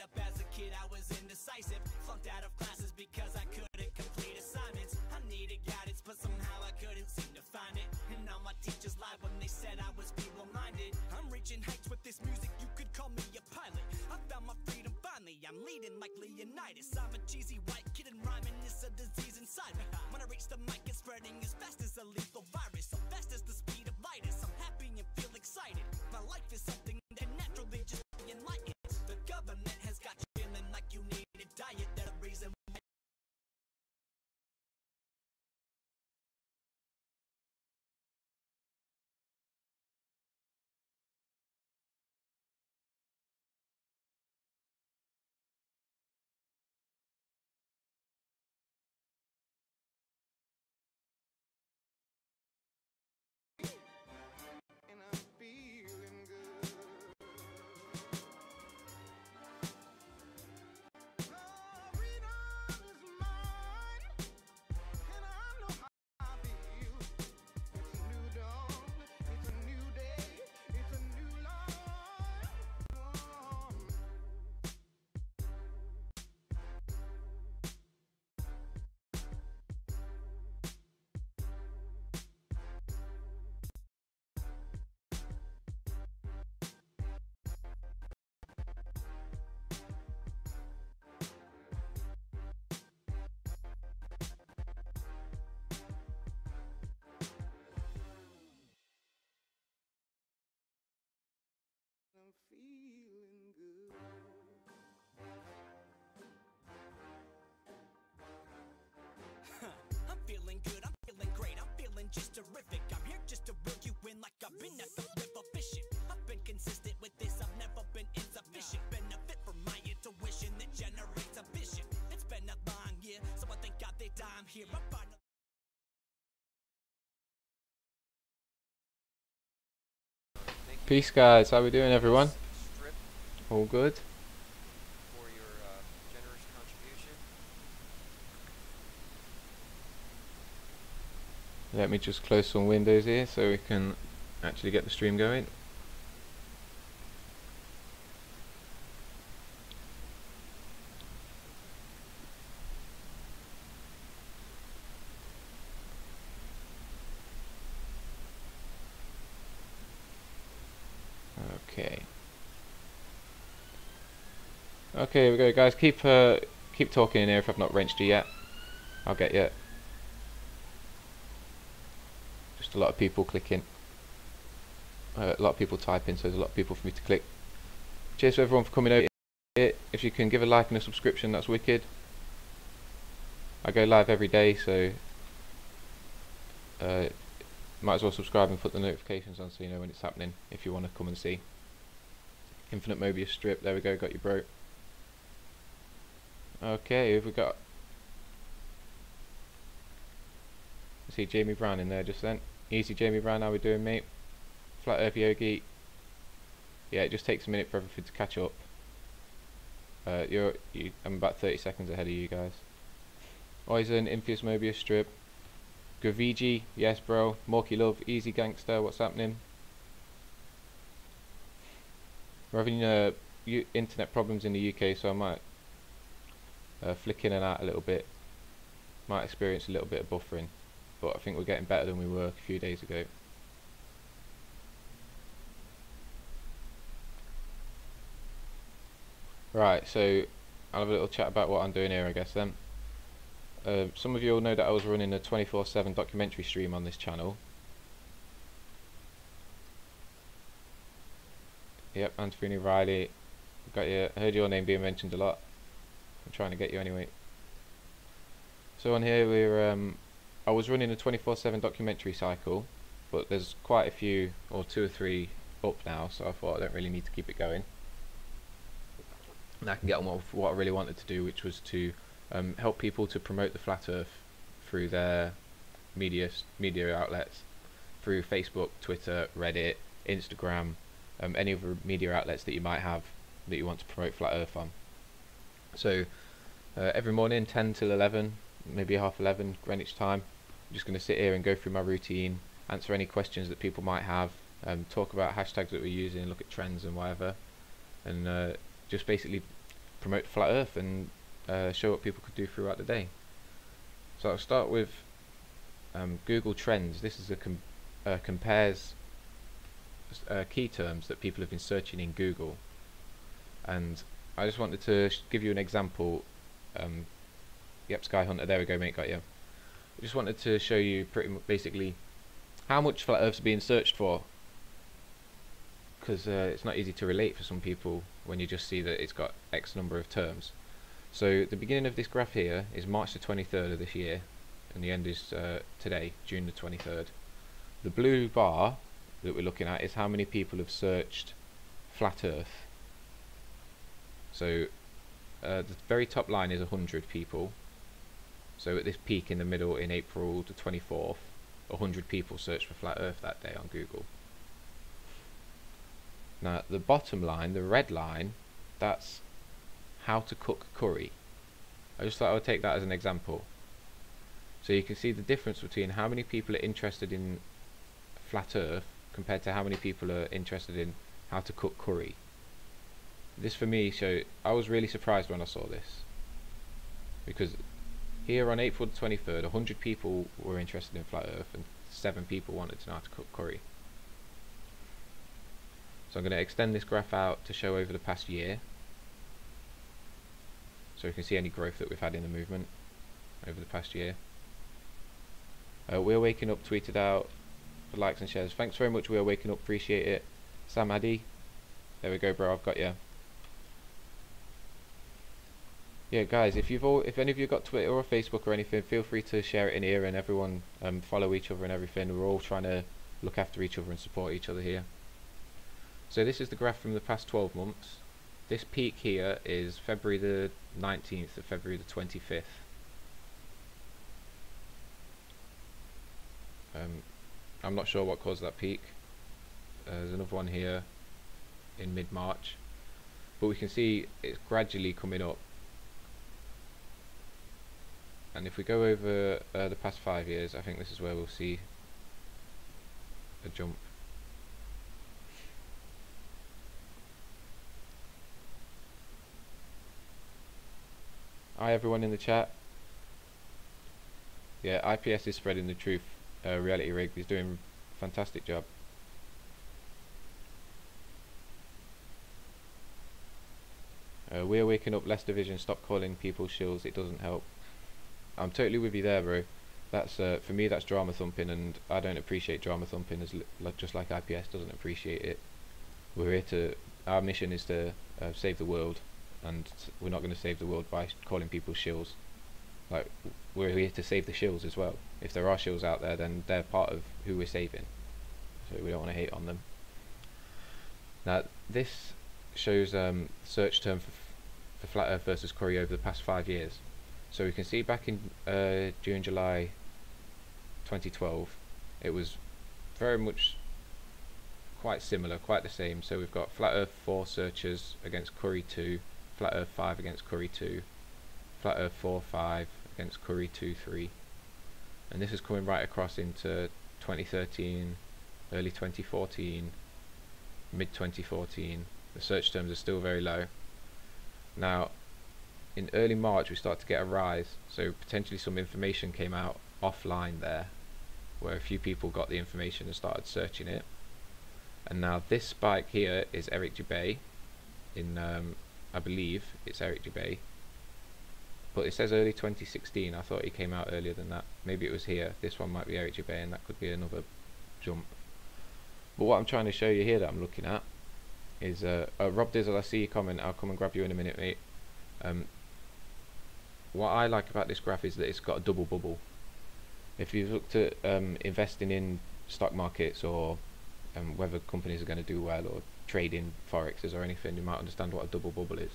up as a kid, I was indecisive. Flunked out of classes because I couldn't complete assignments. I needed guidance, but somehow I couldn't seem to find it. And all my teachers lied when they said I was feeble-minded. I'm reaching heights with this music, you could call me a pilot. I found my freedom finally, I'm leading like Leonidas. I'm a cheesy white kid and rhyming is a disease inside me. When I reach the mic, it's spreading as fast as a lethal virus. So fast as the speed of light is. I'm happy and feel excited. My life is something that naturally just enlightens. The government has got you feeling like you need a diet. That's the reason why. And I'm feeling good. Freedom is mine, and I know how I feel. It's a new dawn, it's a new day, it's a new life. I'm feeling good. I'm feeling good, I'm feeling great, I'm feeling just terrific. I'm here just to reel you in like I've been at the river fishing. I've been consistent with this, I've never been insufficient. Benefit from my intuition that generates a vision. It's been a long year, so I thank God that I'm here. I'm finally Peace, guys. How we doing, everyone? Strip All good? for your generous contribution. Let me just close some windows here so we can actually get the stream going. Okay, here we go, guys. Keep talking in here if I've not wrenched you yet. I'll get you. Just a lot of people clicking. A lot of people typing, so there's a lot of people for me to click. Cheers to everyone for coming over here. If you can give a like and a subscription, that's wicked. I go live every day, so might as well subscribe and put the notifications on so you know when it's happening if you want to come and see. Infinite Mobius strip, there we go, got you, bro. Okay, who have we got? I see Jamie Brown in there just then. Easy, Jamie Brown, how we doing, mate? Flat Earth Yogi. Yeah, it just takes a minute for everything to catch up. I'm about 30 seconds ahead of you guys. Oizen, Infius Mobius strip. Gravigi, yes bro. Morky Love, Easy Gangster, what's happening? We're having internet problems in the UK, so I might flick in and out a little bit. Might experience a little bit of buffering, but I think we're getting better than we were a few days ago. Right, so I'll have a little chat about what I'm doing here, I guess then. Some of you all know that I was running a 24/7 documentary stream on this channel. Yep, Anthony Riley, got you. I heard your name being mentioned a lot. I'm trying to get you anyway. So on here I was running a 24/7 documentary cycle, but there's quite a few, or 2 or 3 up now, so I thought I don't really need to keep it going. And I can get on with what I really wanted to do, which was to help people to promote the Flat Earth through their media outlets, through Facebook, Twitter, Reddit, Instagram, any other media outlets that you might have that you want to promote Flat Earth on. So every morning 10 till 11, maybe half 11 Greenwich time, I'm just going to sit here and go through my routine, answer any questions that people might have, talk about hashtags that we're using, look at trends and whatever, and just basically promote flat Earth and show what people could do throughout the day. So I'll start with Google Trends. This is a compares key terms that people have been searching in Google, and I just wanted to give you an example. Yep, Sky Hunter, there we go, mate, got you. I just wanted to show you basically how much flat Earth's being searched for, because it's not easy to relate for some people when you just see that it's got X number of terms. So the beginning of this graph here is March the 23rd of this year, and the end is today, June the 23rd. The blue bar that we're looking at is how many people have searched flat Earth. So the very top line is 100 people. So at this peak in the middle in April the 24th, 100 people searched for flat Earth that day on Google. Now the bottom line, the red line, that's how to cook curry. I just thought I would take that as an example. So you can see the difference between how many people are interested in flat Earth compared to how many people are interested in how to cook curry. This for me I was really surprised when I saw this, because here on April the 23rd 100 people were interested in flat Earth and 7 people wanted to know how to cook curry. So I'm going to extend this graph out to show over the past year, so you can see any growth that we've had in the movement over the past year. We're Waking Up tweeted out for likes and shares. Thanks very much, We're Waking Up, appreciate it. Sam Addy, there we go, bro, I've got you. Yeah, guys, if any of you got Twitter or Facebook or anything, feel free to share it in here, and everyone follow each other and everything. We're all trying to look after each other and support each other here. So this is the graph from the past 12 months. This peak here is February the 19th to February the 25th. I'm not sure what caused that peak. There's another one here in mid-March, but we can see it's gradually coming up. And if we go over the past 5 years, I think this is where we'll see a jump. Hi everyone in the chat. Yeah, IPS is spreading the truth. Reality Rig is doing a fantastic job. We're Waking Up, less division, stop calling people shills, it doesn't help. I'm totally with you there, bro. That's for me, that's drama thumping, and I don't appreciate drama thumping as just like IPS doesn't appreciate it. We're here to, our mission is to save the world, and we're not going to save the world by calling people shills. Like, we're here to save the shills as well. If there are shills out there, then they're part of who we're saving, so we don't want to hate on them. Now this shows search term for flat Earth versus curry over the past 5 years. So we can see back in June, July 2012, it was very much quite similar, quite the same. So we've got flat Earth 4 searches against curry 2, flat Earth 5 against curry 2, flat Earth 4, 5 against curry 2, 3. And this is coming right across into 2013, early 2014, mid 2014. The search terms are still very low. Now in early March we start to get a rise, so potentially some information came out offline there, where a few people got the information and started searching it. And now this spike here is Eric Dubay in I believe it's Eric Dubay, but it says early 2016. I thought he came out earlier than that. Maybe it was here. This one might be Eric Dubay, and that could be another jump. But what I'm trying to show you here that I'm looking at is Rob Dizzle, I see you comment, I'll come and grab you in a minute, mate. What I like about this graph is that it's got a double bubble. If you've looked at investing in stock markets, or whether companies are going to do well, or trading forexes or anything, you might understand what a double bubble is.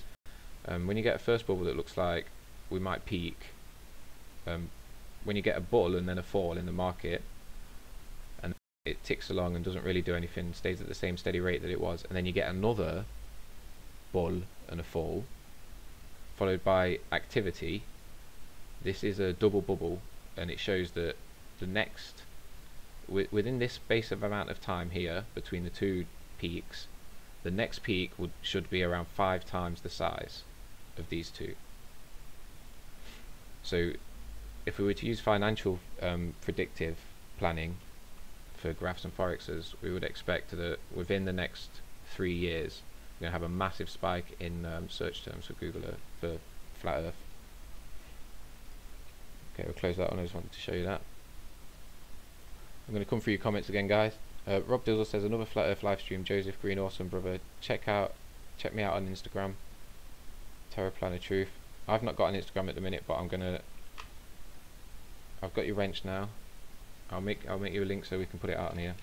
When you get a first bubble that looks like we might peak, when you get a bull and then a fall in the market, and it ticks along and doesn't really do anything, stays at the same steady rate that it was, and then you get another bull and a fall, followed by activity, this is a double bubble, and it shows that the next, within this space of amount of time here between the two peaks, the next peak should be around 5 times the size of these two. So if we were to use financial predictive planning for graphs and forexes, we would expect that within the next 3 years we're going to have a massive spike in search terms for Google Earth, for flat Earth. Okay, we'll close that one. I just wanted to show you that. I'm going to come through your comments again, guys. Rob Dizzle says, another flat Earth live stream. Joseph Green, awesome brother. Check me out on Instagram. Terra Planet Truth. I've not got an Instagram at the minute, but I've got your wrench now. I'll make you a link so we can put it out on here.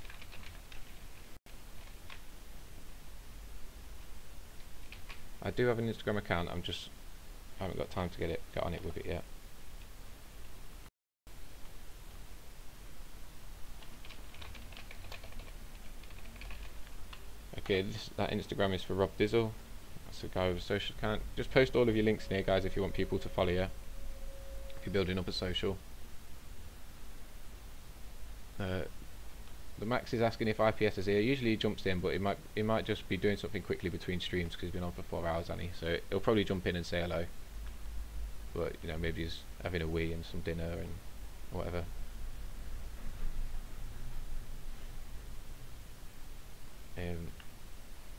I do have an Instagram account. I haven't got time to get on it with it yet. Okay, that Instagram is for Rob Dizzle. That's a guy with a social account. Just post all of your links in here, guys, if you want people to follow you. If you're building up a social. The Max is asking if IPS is here. Usually he jumps in, but he might just be doing something quickly between streams because he's been on for 4 hours, hasn't he? So he'll probably jump in and say hello. But you know, maybe he's having a wee and some dinner and whatever.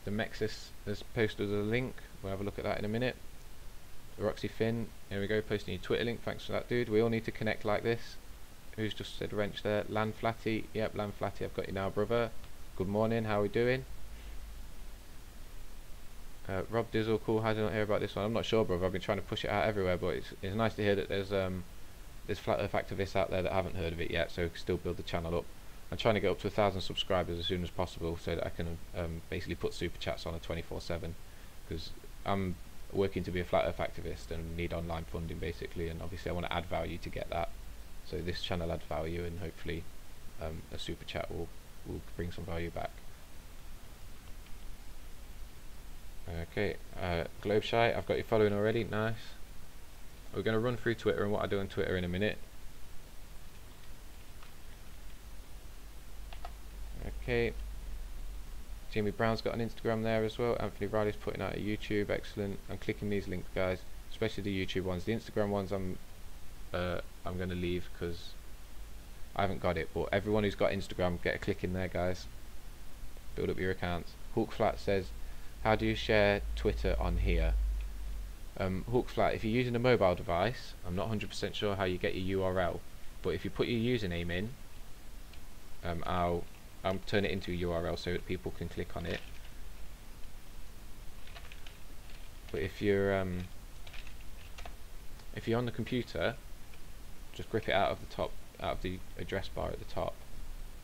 The Mexis has posted a link. We'll have a look at that in a minute. Roxy Finn, here we go, posting your Twitter link. Thanks for that, dude. We all need to connect like this. Who's just said wrench there? Land Flatty. Yep, Land Flatty, I've got you now, brother. Good morning, how are we doing? Rob Dizzle, cool. How did I not hear about this one? I'm not sure, brother. I've been trying to push it out everywhere, but it's nice to hear that there's flat Earth activists out there that haven't heard of it yet, so we can still build the channel up. I'm trying to get up to 1,000 subscribers as soon as possible so that I can basically put super chats on a 24/7, because I'm working to be a flat Earth activist and need online funding basically, and obviously I want to add value to get that. So this channel adds value, and hopefully a super chat will bring some value back. Okay, Globe Shy, I've got you following already. Nice. We're going to run through Twitter and what I do on Twitter in a minute. Okay, Jimmy Brown's got an Instagram there as well. Anthony Riley's putting out a YouTube. Excellent. I'm clicking these links, guys, especially the YouTube ones. The Instagram ones I'm going to leave because I haven't got it, but everyone who's got Instagram, get a click in there, guys. Build up your accounts. Hawkflat says, how do you share Twitter on here? Hawkflat, if you're using a mobile device, I'm not 100% sure how you get your URL, but if you put your username in, I'll turn it into a URL so that people can click on it. But if you're on the computer, just grip it out of the address bar at the top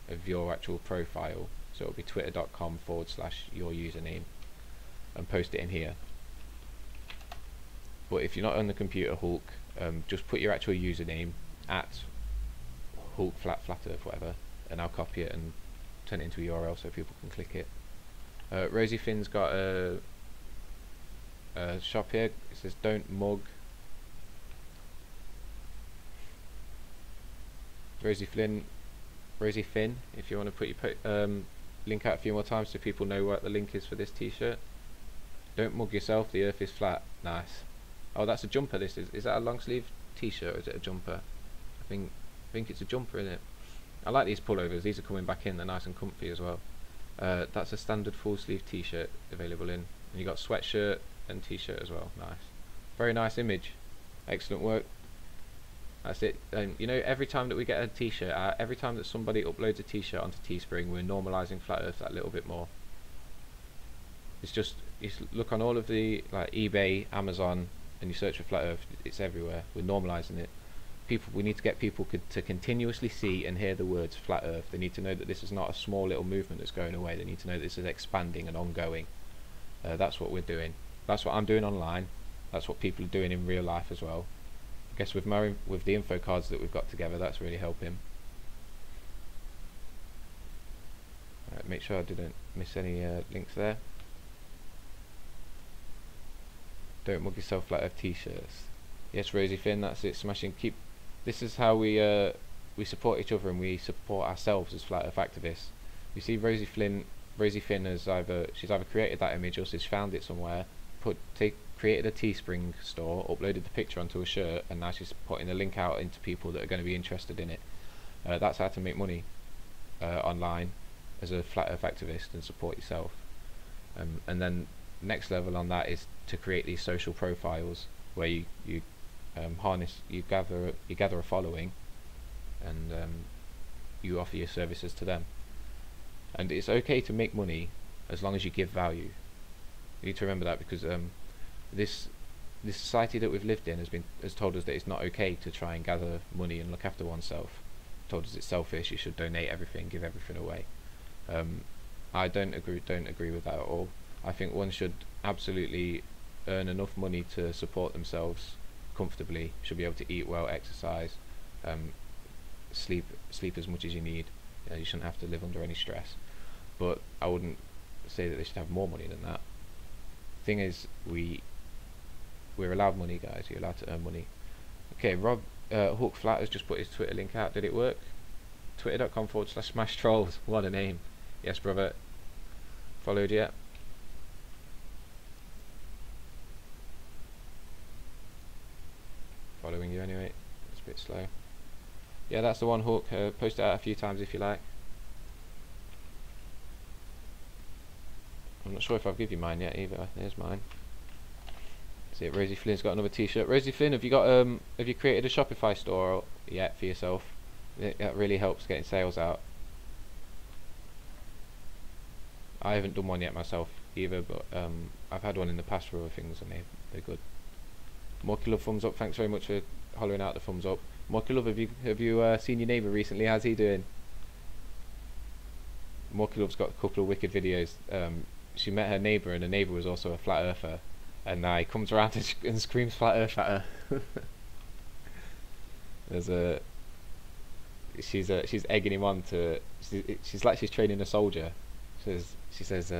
of your actual profile, so it'll be twitter.com/your username, and post it in here. But if you're not on the computer, Hulk, just put your actual username at Hulk_flat_earth, whatever, and I'll copy it and turn it into a URL so people can click it. Rosie Finn's got a shop here. It says don't mug. Rosie Finn, if you want to put your link out a few more times so people know what the link is for this t-shirt. Don't mug yourself, the earth is flat. Nice. Oh, that's a jumper. This is that a long sleeve t-shirt or is it a jumper? I think it's a jumper, isn't it? I like these pullovers. These are coming back in. They're nice and comfy as well. That's a standard full sleeve t-shirt available in, and you got sweatshirt and t-shirt as well. Nice. Very nice image. Excellent work. That's it. You know, every time that we get a t-shirt out, every time that somebody uploads a t-shirt onto Teespring, we're normalising flat Earth that little bit more. It's just, you look on all of the like eBay, Amazon, and you search for flat Earth. It's everywhere. We're normalising it. We need to get people to continuously see and hear the words flat Earth. They need to know that this is not a small little movement that's going away. They need to know this is expanding and ongoing. That's what we're doing. That's what I'm doing online. That's what people are doing in real life as well. I guess with the info cards that we've got together, that's really helping. Right, make sure I didn't miss any links there. Don't mug yourself flat Earth t-shirts. Yes, Rosie Finn, that's it. Smashing. This is how we support each other and we support ourselves as flat Earth activists. You see, Rosie Finn has she's either created that image or she's found it somewhere, created created a Teespring store, uploaded the picture onto a shirt, and now she's putting the link out into people that are going to be interested in it. That's how to make money online as a flat earth activist and support yourself. And then next level on that is to create these social profiles where you gather a following, and you offer your services to them. And it's okay to make money as long as you give value. You need to remember that, because this society that we've lived in has told us that it's not okay to try and gather money and look after oneself. Told us it's selfish. You should donate everything, give everything away. I don't agree with that at all. I think one should absolutely earn enough money to support themselves comfortably. Should be able to eat well, exercise, sleep as much as you need. You shouldn't have to live under any stress. But I wouldn't say that they should have more money than that. Thing is, we're allowed money, guys. You're allowed to earn money. Okay, Rob Hook Flat has just put his Twitter link out. Did it work? Twitter.com/smash-trolls. What a name. Yes, brother. Followed yet? Following you anyway. It's a bit slow. Yeah, that's the one, Hook. Post it out a few times if you like. I'm not sure if I've given you mine yet either. There's mine. See it, Rosie Flynn's got another t-shirt. Rosie Flynn, have you created a Shopify store yet for yourself? That really helps getting sales out. I haven't done one yet myself either, but I've had one in the past for other things, and they're good. Morky Love, thumbs up. Thanks very much for hollowing out the thumbs up. Morky Love, have you seen your neighbour recently? How's he doing? Morky Love's got a couple of wicked videos. She met her neighbour, and the neighbour was also a flat earther, and now he comes around and screams flat earth at her. She's egging him on to. She's like she's training a soldier. She says,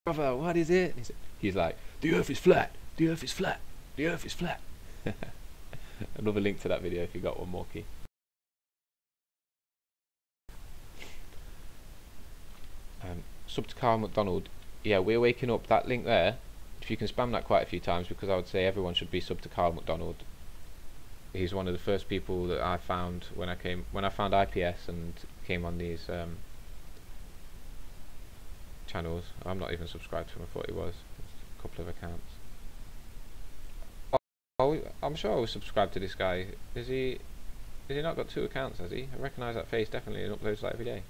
brother, what is it? He's like, the earth is flat. The earth is flat. The earth is flat. Another link to that video if you got one, Morky. Sub to Carl McDonald. Yeah, we're waking up. That link there, if you can spam that quite a few times, because I would say everyone should be sub to Carl McDonald. He's one of the first people that I found when I found IPS and came on these channels. I'm not even subscribed to him. I thought he was. A couple of accounts. Oh, I'm sure I was subscribed to this guy. Has he not got 2 accounts, has he? I recognise that face definitely, and uploads like every day.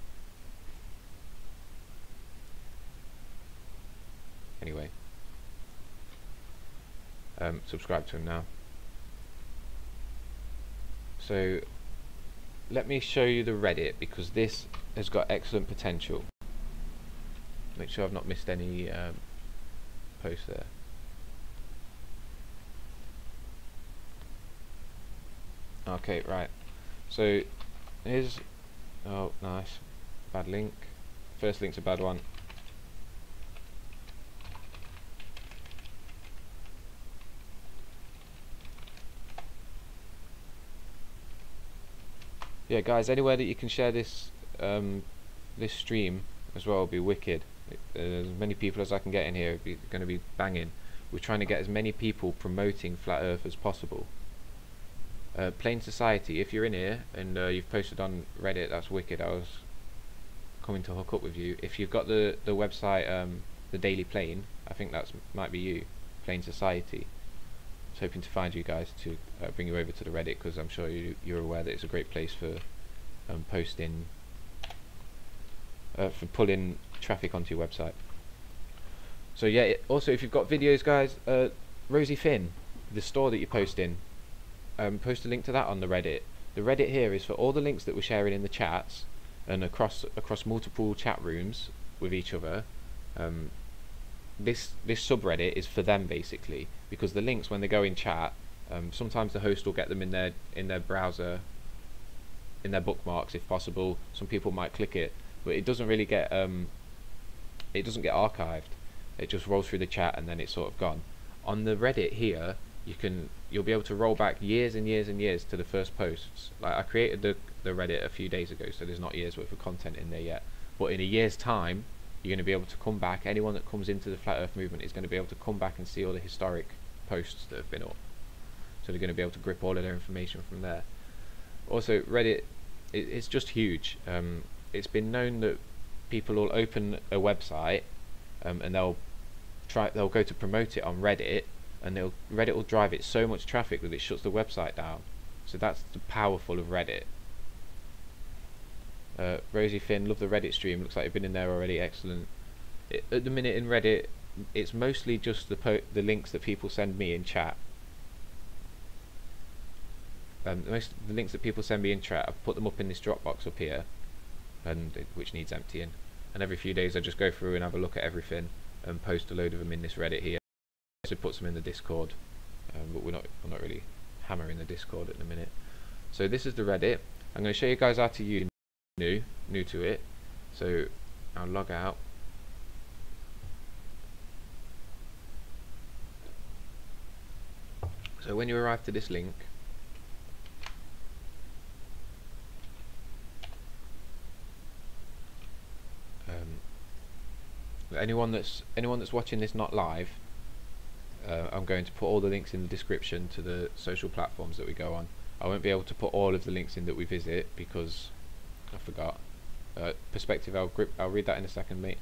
Anyway, subscribe to him now. So let me show you the Reddit, because this has got excellent potential. Make sure I've not missed any posts there. Okay, right. So here's, oh nice, bad link. First link's a bad one. Yeah, guys, anywhere that you can share this this stream as well will be wicked. As many people as I can get in here are going to be banging. We're trying to get as many people promoting Flat Earth as possible. Plain Society, if you're in here and you've posted on Reddit, that's wicked. I was coming to hook up with you. If you've got the website, the Daily Plain, I think that might be you, Plain Society. I was hoping to find you guys to bring you over to the Reddit, because I'm sure you're aware that it's a great place for posting, for pulling traffic onto your website. So yeah, also if you've got videos, guys, Rosie Finn, the store that you post in, post a link to that on the Reddit. The Reddit here is for all the links that we're sharing in the chats and across multiple chat rooms with each other. This subreddit is for them basically, because the links, when they go in chat, sometimes the host will get them in their browser, in their bookmarks if possible. Some people might click it, but it doesn't really get archived. It just rolls through the chat and then it's sort of gone. On the Reddit here, you'll be able to roll back years and years and years to the first posts. Like, I created the Reddit a few days ago, so there's not years worth of content in there yet, but in a year's time you're going to be able to come back. Anyone that comes into the Flat Earth movement is going to be able to come back and see all the historic posts that have been up. So they're going to be able to grip all of their information from there. Also, Reddit, it's just huge. It's been known that people will open a website and they'll go to promote it on Reddit, and Reddit will drive it so much traffic that it shuts the website down. So that's the powerful of Reddit. Rosie Finn, love the Reddit stream. Looks like you've been in there already. Excellent. At the minute in Reddit, it's mostly just the links that people send me in chat. Most of the links that people send me in chat, I've put them up in this Dropbox up here, which needs emptying. And every few days I just go through and have a look at everything and post a load of them in this Reddit here. I also put some in the Discord, but I'm not really hammering the Discord at the minute. So this is the Reddit. I'm going to show you guys how to use new to it. So I'll log out. So when you arrive to this link, anyone that's watching this not live, I'm going to put all the links in the description to the social platforms that we go on. I won't be able to put all of the links in that we visit because I forgot. Perspective, I'll read that in a second, mate.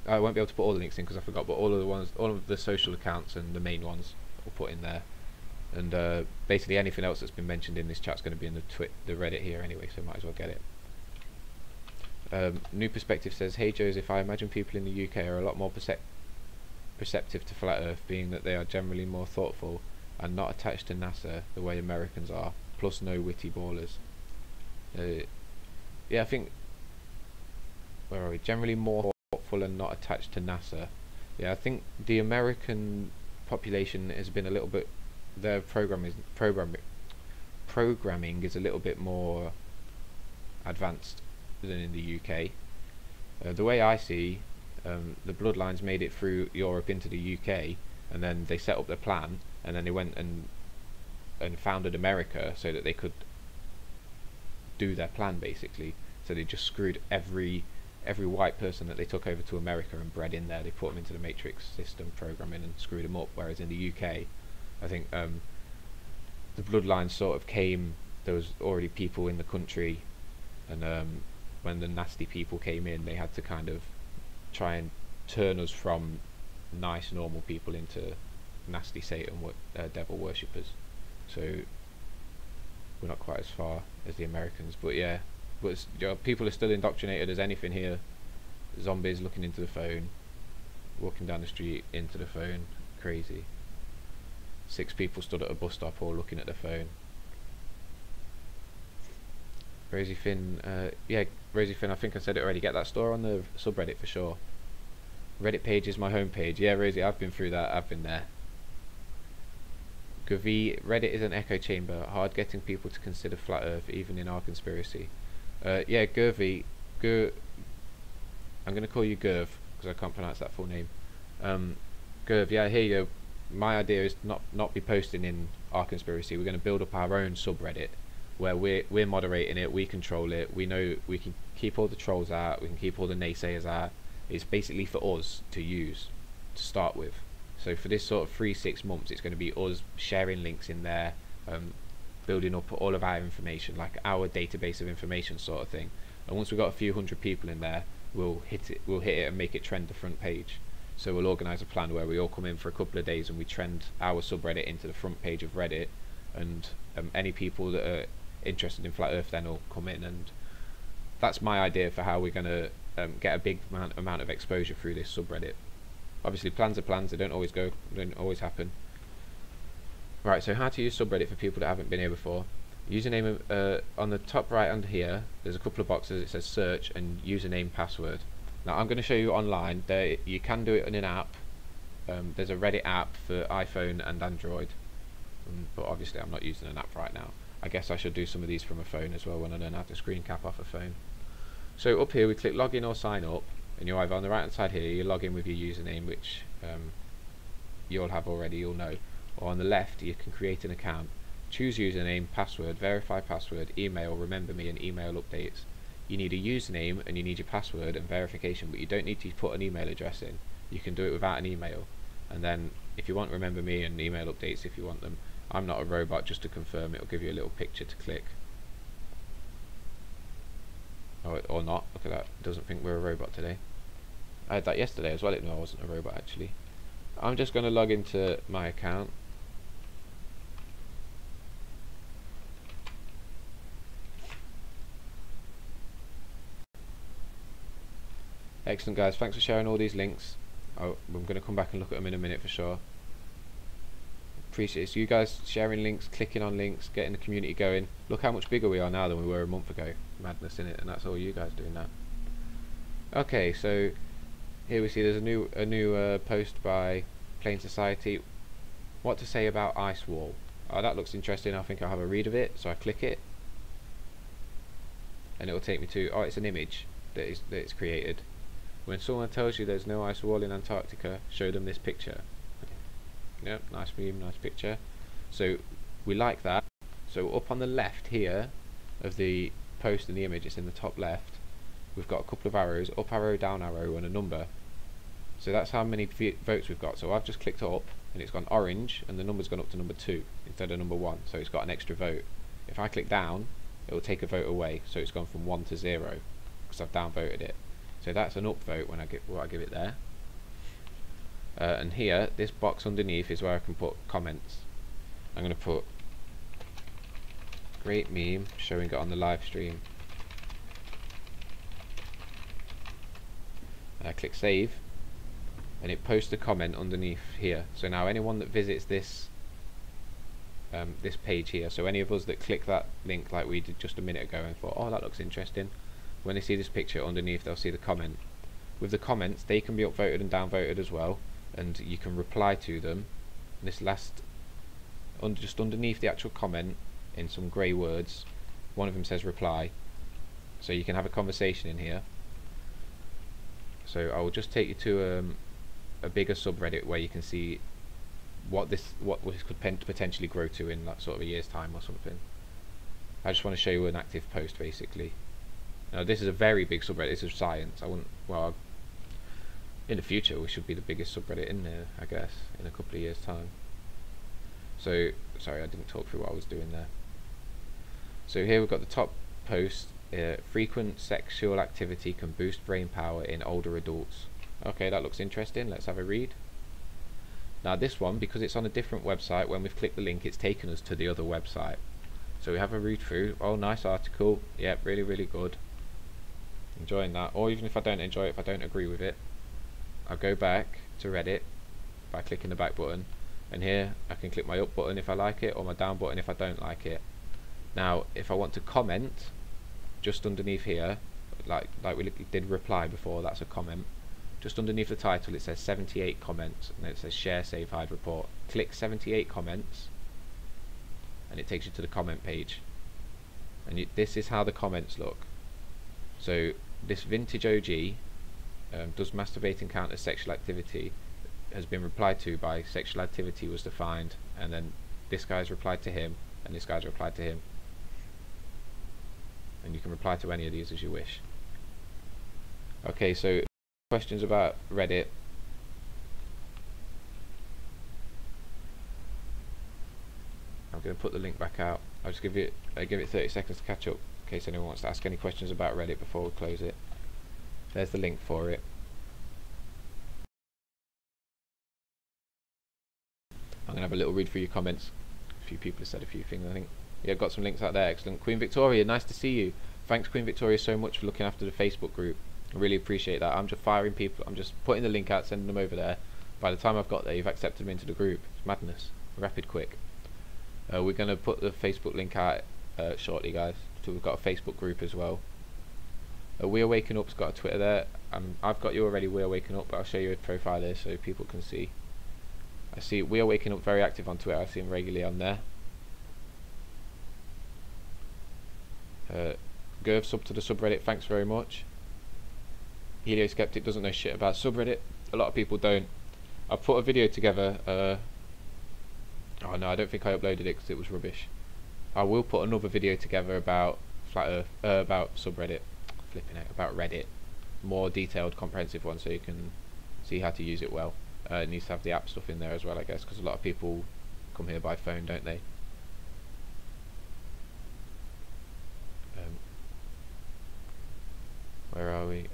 I won't be able to put all the links in because I forgot, but all of the social accounts and the main ones I'll put in there. And basically anything else that's been mentioned in this chat's going to be in the Reddit here anyway, so might as well get it. New Perspective says, hey Joseph, I imagine people in the UK are a lot more perceptive to Flat Earth, being that they are generally more thoughtful and not attached to NASA the way Americans are, plus no witty ballers. Yeah, I think, where are we? Generally more thoughtful and not attached to NASA. Yeah, I think the American population has been a little bit, their programming is a little bit more advanced than in the UK. The way I see, the bloodlines made it through Europe into the UK, and then they set up their plan, and then they went and founded America so that they could do their plan, basically. So they just screwed every white person that they took over to America and bred in there. They put them into the matrix system programming and screwed them up. Whereas in the UK, I think the bloodlines sort of came, there was already people in the country, and when the nasty people came in, they had to kind of try and turn us from nice normal people into nasty Satan devil worshippers. So we're not quite as far as the Americans, but yeah, but people are still indoctrinated as anything here. Zombies looking into the phone, walking down the street into the phone, crazy. 6 people stood at a bus stop all looking at their phone. Rosie Finn, yeah, Rosie Finn, I think I said it already, get that store on the subreddit for sure. Reddit page is my homepage. Yeah, Rosie, I've been through that, I've been there. Gavi, Reddit is an echo chamber, hard getting people to consider Flat Earth, even in our conspiracy. Yeah, Gurvi, I'm going to call you Gurv, because I can't pronounce that full name. Gurv, yeah, here you go. My idea is not be posting in our conspiracy. We're going to build up our own subreddit, where we're moderating it, we control it, we know we can keep all the trolls out, we can keep all the naysayers out. It's basically for us to use, to start with. So for this sort of 3-6 months, it's going to be us sharing links in there, building up all of our information, like our database of information sort of thing. And once we've got a few hundred people in there, we'll hit it and make it trend the front page. So we'll organise a plan where we all come in for a couple of days and we trend our subreddit into the front page of Reddit, and any people that are interested in Flat Earth then will come in, and that's my idea for how we're going to get a big amount of exposure through this subreddit. Obviously plans are plans, they don't always happen. Right, so how to use subreddit for people that haven't been here before. Username, on the top right under here, there's a couple of boxes, it says search and username password. Now I'm going to show you online, you can do it in an app. There's a Reddit app for iPhone and Android, but obviously I'm not using an app right now. I guess I should do some of these from a phone as well when I learn how to screen cap off a phone. So up here we click login or sign up, and you're either on the right hand side here, you log in with your username, which you'll have already, you'll know, or on the left you can create an account, choose username, password, verify password, email, remember me, and email updates. You need a username and you need your password and verification, but you don't need to put an email address in. You can do it without an email, and then if you want, remember me, and email updates if you want them. I'm not a robot, just to confirm. It'll give you a little picture to click. Or not. Look at that. It doesn't think we're a robot today. I had that yesterday as well. It knew I wasn't a robot actually. I'm just going to log into my account. Excellent, guys. Thanks for sharing all these links. I'm going to come back and look at them in a minute for sure. Appreciate it. So you guys sharing links, clicking on links, getting the community going. Look how much bigger we are now than we were a month ago. Madness in it, and that's all you guys doing now. Okay, so here we see there's a new post by Plain Society. What to say about Ice Wall? Oh, that looks interesting. I think I'll have a read of it. So I click it, and it will take me to, oh, it's an image that it's created. When someone tells you there's no ice wall in Antarctica, show them this picture. Yep, nice meme, nice picture. So we like that. So up on the left here of the post and the image, it's in the top left, we've got a couple of arrows, up arrow, down arrow, and a number. So that's how many votes we've got. So I've just clicked up and it's gone orange and the number's gone up to number 2 instead of number 1, so it's got an extra vote. If I click down, it will take a vote away, so it's gone from 1 to 0 because I've downvoted it. So that's an upvote when I give it there. And here, this box underneath is where I can put comments. I'm going to put great meme, showing it on the live stream. And I click save, and it posts a comment underneath here. So now anyone that visits this this page here, so any of us that click that link like we did just a minute ago and thought, oh, that looks interesting, when they see this picture underneath, they'll see the comment. With the comments, they can be upvoted and downvoted as well, and you can reply to them. And this last, just underneath the actual comment, in some grey words, one of them says reply, so you can have a conversation in here. So I will just take you to a bigger subreddit where you can see what this could potentially grow to in that sort of a year's time or something. I just want to show you an active post basically. Now this is a very big subreddit. This is science. Well, in the future we should be the biggest subreddit in there, I guess, in a couple of years time. So sorry, I didn't talk through what I was doing there. So here we've got the top post. Frequent sexual activity can boost brain power in older adults. Okay, that looks interesting. Let's have a read. Now this one, because it's on a different website, when we've clicked the link it's taken us to the other website. So we have a read through. Oh, nice article. Yep, really, really good. Enjoying that. Or even if I don't enjoy it, if I don't agree with it, I'll go back to Reddit by clicking the back button, and here I can click my up button if I like it, or my down button if I don't like it. Now if I want to comment, just underneath here, like we did reply before, that's a comment. Just underneath the title it says 78 comments, and it says share, save, hide, report. Click 78 comments and it takes you to the comment page, and this is how the comments look. So this vintage OG, does masturbating count as sexual activity, has been replied to by sexual activity was defined, and then this guy's replied to him, and this guy's replied to him, and you can reply to any of these as you wish. Okay, so questions about Reddit. I'm going to put the link back out. I'll just give it 30 seconds to catch up in case anyone wants to ask any questions about Reddit before we close it. There's the link for it. I'm going to have a little read through your comments. A few people have said a few things, I think. Yeah, I've got some links out there. Excellent. Queen Victoria, nice to see you. Thanks, Queen Victoria, so much for looking after the Facebook group. I really appreciate that. I'm just firing people. I'm just putting the link out, sending them over there. By the time I've got there, you've accepted them into the group. It's madness. Rapid, quick. We're going to put the Facebook link out shortly, guys. So we've got a Facebook group as well. We Are Waking Up's got a Twitter there. I've got you already, We Are Waking Up, but I'll show you a profile there so people can see. I see We Are Waking Up very active on Twitter. I see him regularly on there. Gerv, sub to the subreddit, thanks very much. Helioskeptic doesn't know shit about subreddit. A lot of people don't. I've put a video together. Oh no, I don't think I uploaded it because it was rubbish. I will put another video together about Flat Earth, about subreddit, flipping it, about Reddit. More detailed, comprehensive one, so you can see how to use it well. It needs to have the app stuff in there as well, I guess, because a lot of people come here by phone, don't they? Where are we?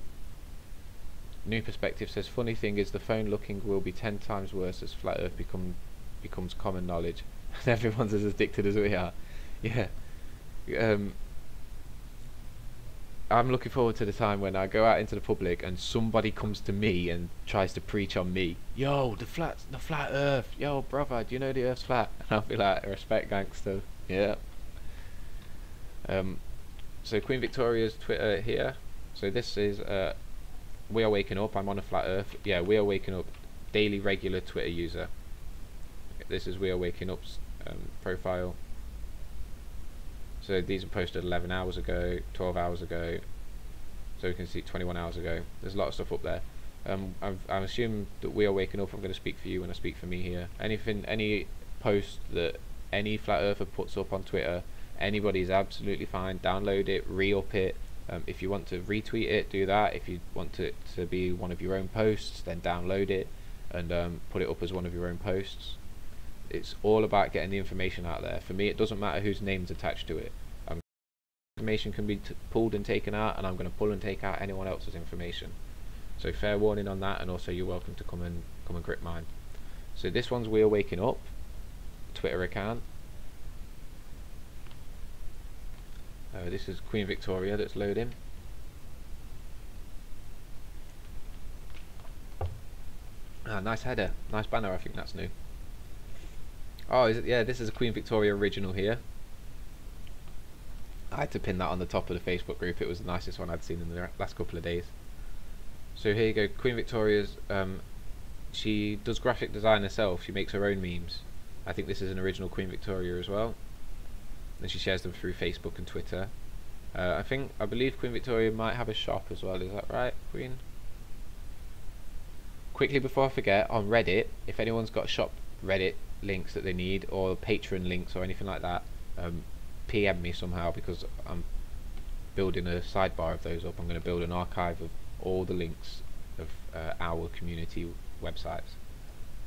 New Perspective says, funny thing is the phone looking will be 10 times worse as flat earth becomes common knowledge. And everyone's as addicted as we are. Yeah. I'm looking forward to the time when I go out into the public and somebody comes to me and tries to preach on me. Yo, the flat earth. Yo, brother, do you know the earth's flat? And I'll be like, respect, gangster. Yeah. So Queen Victoria's Twitter here. So this is We Are Waking Up. I'm on a flat earth. Yeah, We Are Waking Up, daily regular Twitter user. This is We Are Waking Up's profile. So these are posted 11 hours ago, 12 hours ago, so you can see 21 hours ago. There's a lot of stuff up there. I'm assuming that We Are Waking Up, I'm going to speak for you when I speak for me here. Any post that any flat earther puts up on Twitter, anybody's absolutely fine. Download it, re-up it. If you want to retweet it, do that. If you want it to be one of your own posts, then download it and put it up as one of your own posts. It's all about getting the information out there. For me, it doesn't matter whose name's attached to it. Information can be pulled and taken out, and I'm going to pull and take out anyone else's information. So fair warning on that, and also you're welcome to come and grip mine. So this one's We Are Waking Up Twitter account. This is Queen Victoria that's loading. Nice header, nice banner. I think that's new. Oh, is it? Yeah, this is a Queen Victoria original here. I had to pin that on the top of the Facebook group. It was the nicest one I'd seen in the last couple of days. So here you go, Queen Victoria's. She does graphic design herself. She makes her own memes. I think this is an original Queen Victoria as well. And she shares them through Facebook and Twitter. I believe Queen Victoria might have a shop as well. Is that right, Queen? Quickly before I forget, on Reddit, if anyone's got shop Reddit links that they need, or Patreon links or anything like that, PM me somehow, because I'm building a sidebar of those up. I'm going to build an archive of all the links of our community websites.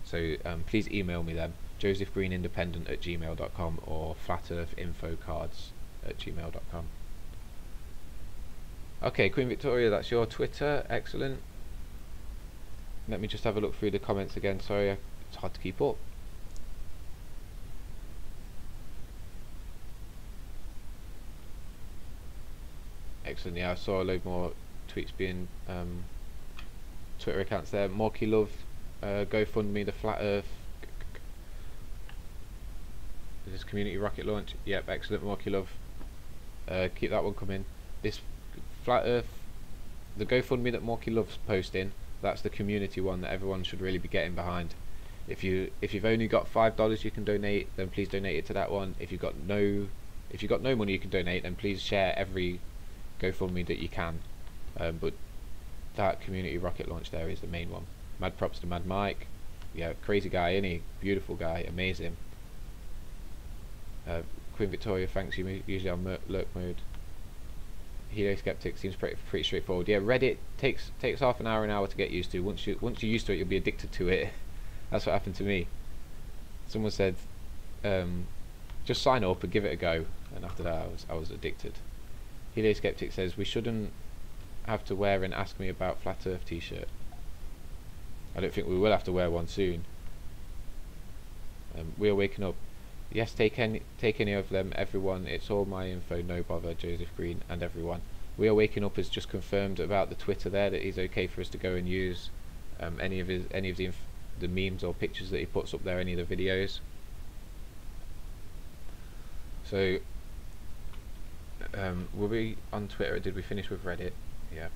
So please email me them, josephgreenindependent@gmail.com or flatearthinfocards@gmail.com. Okay, Queen Victoria, that's your Twitter. Excellent. Let me just have a look through the comments again. Sorry, it's hard to keep up. Excellent. Yeah, I saw a load more tweets being Twitter accounts there. Morky Love, GoFundMe, the Flat Earth. Is this community rocket launch? Yep, excellent, Morky Love. Keep that one coming. This Flat Earth, the GoFundMe that Morky Love's posting, that's the community one that everyone should really be getting behind. If you've only got $5 you can donate, then please donate it to that one. If you've got no money you can donate, then please share every GoFundMe that you can. But that community rocket launch there is the main one. Mad props to Mad Mike. Yeah, crazy guy, isn't he? Beautiful guy, amazing. Queen Victoria, thanks. You usually on lurk mode. Helio Skeptic seems pretty straightforward. Yeah, Reddit takes half an hour to get used to. Once you're used to it, you'll be addicted to it. That's what happened to me. Someone said, just sign up and give it a go, and after that I was addicted. Helio Skeptic says we shouldn't have to wear an Ask Me About Flat Earth t-shirt. I don't think we will have to wear one soon. We Are Waking Up. Yes, take any of them, everyone. It's all my info, no bother. Joseph Green and everyone. We Are Waking Up has just confirmed about the Twitter there that he's okay for us to go and use any of the memes or pictures that he puts up there, any of the videos. So were we on Twitter? Did we finish with Reddit? Yeah.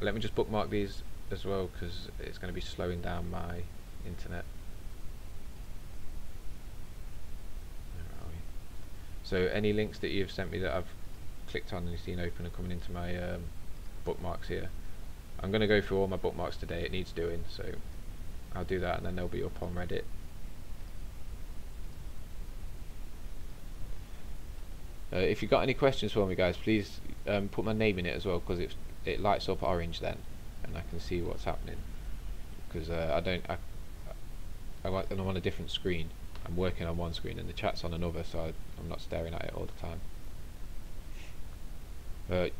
Let me just bookmark these as well, because it's going to be slowing down my internet. So any links that you've sent me that I've clicked on and you've seen open are coming into my bookmarks here. I'm going to go through all my bookmarks today. It needs doing, so I'll do that and then they'll be up on Reddit. If you've got any questions for me, guys, please put my name in it as well, because it lights up orange then and I can see what's happening, because I'm on a different screen. I'm working on one screen and the chat's on another, so I'm not staring at it all the time.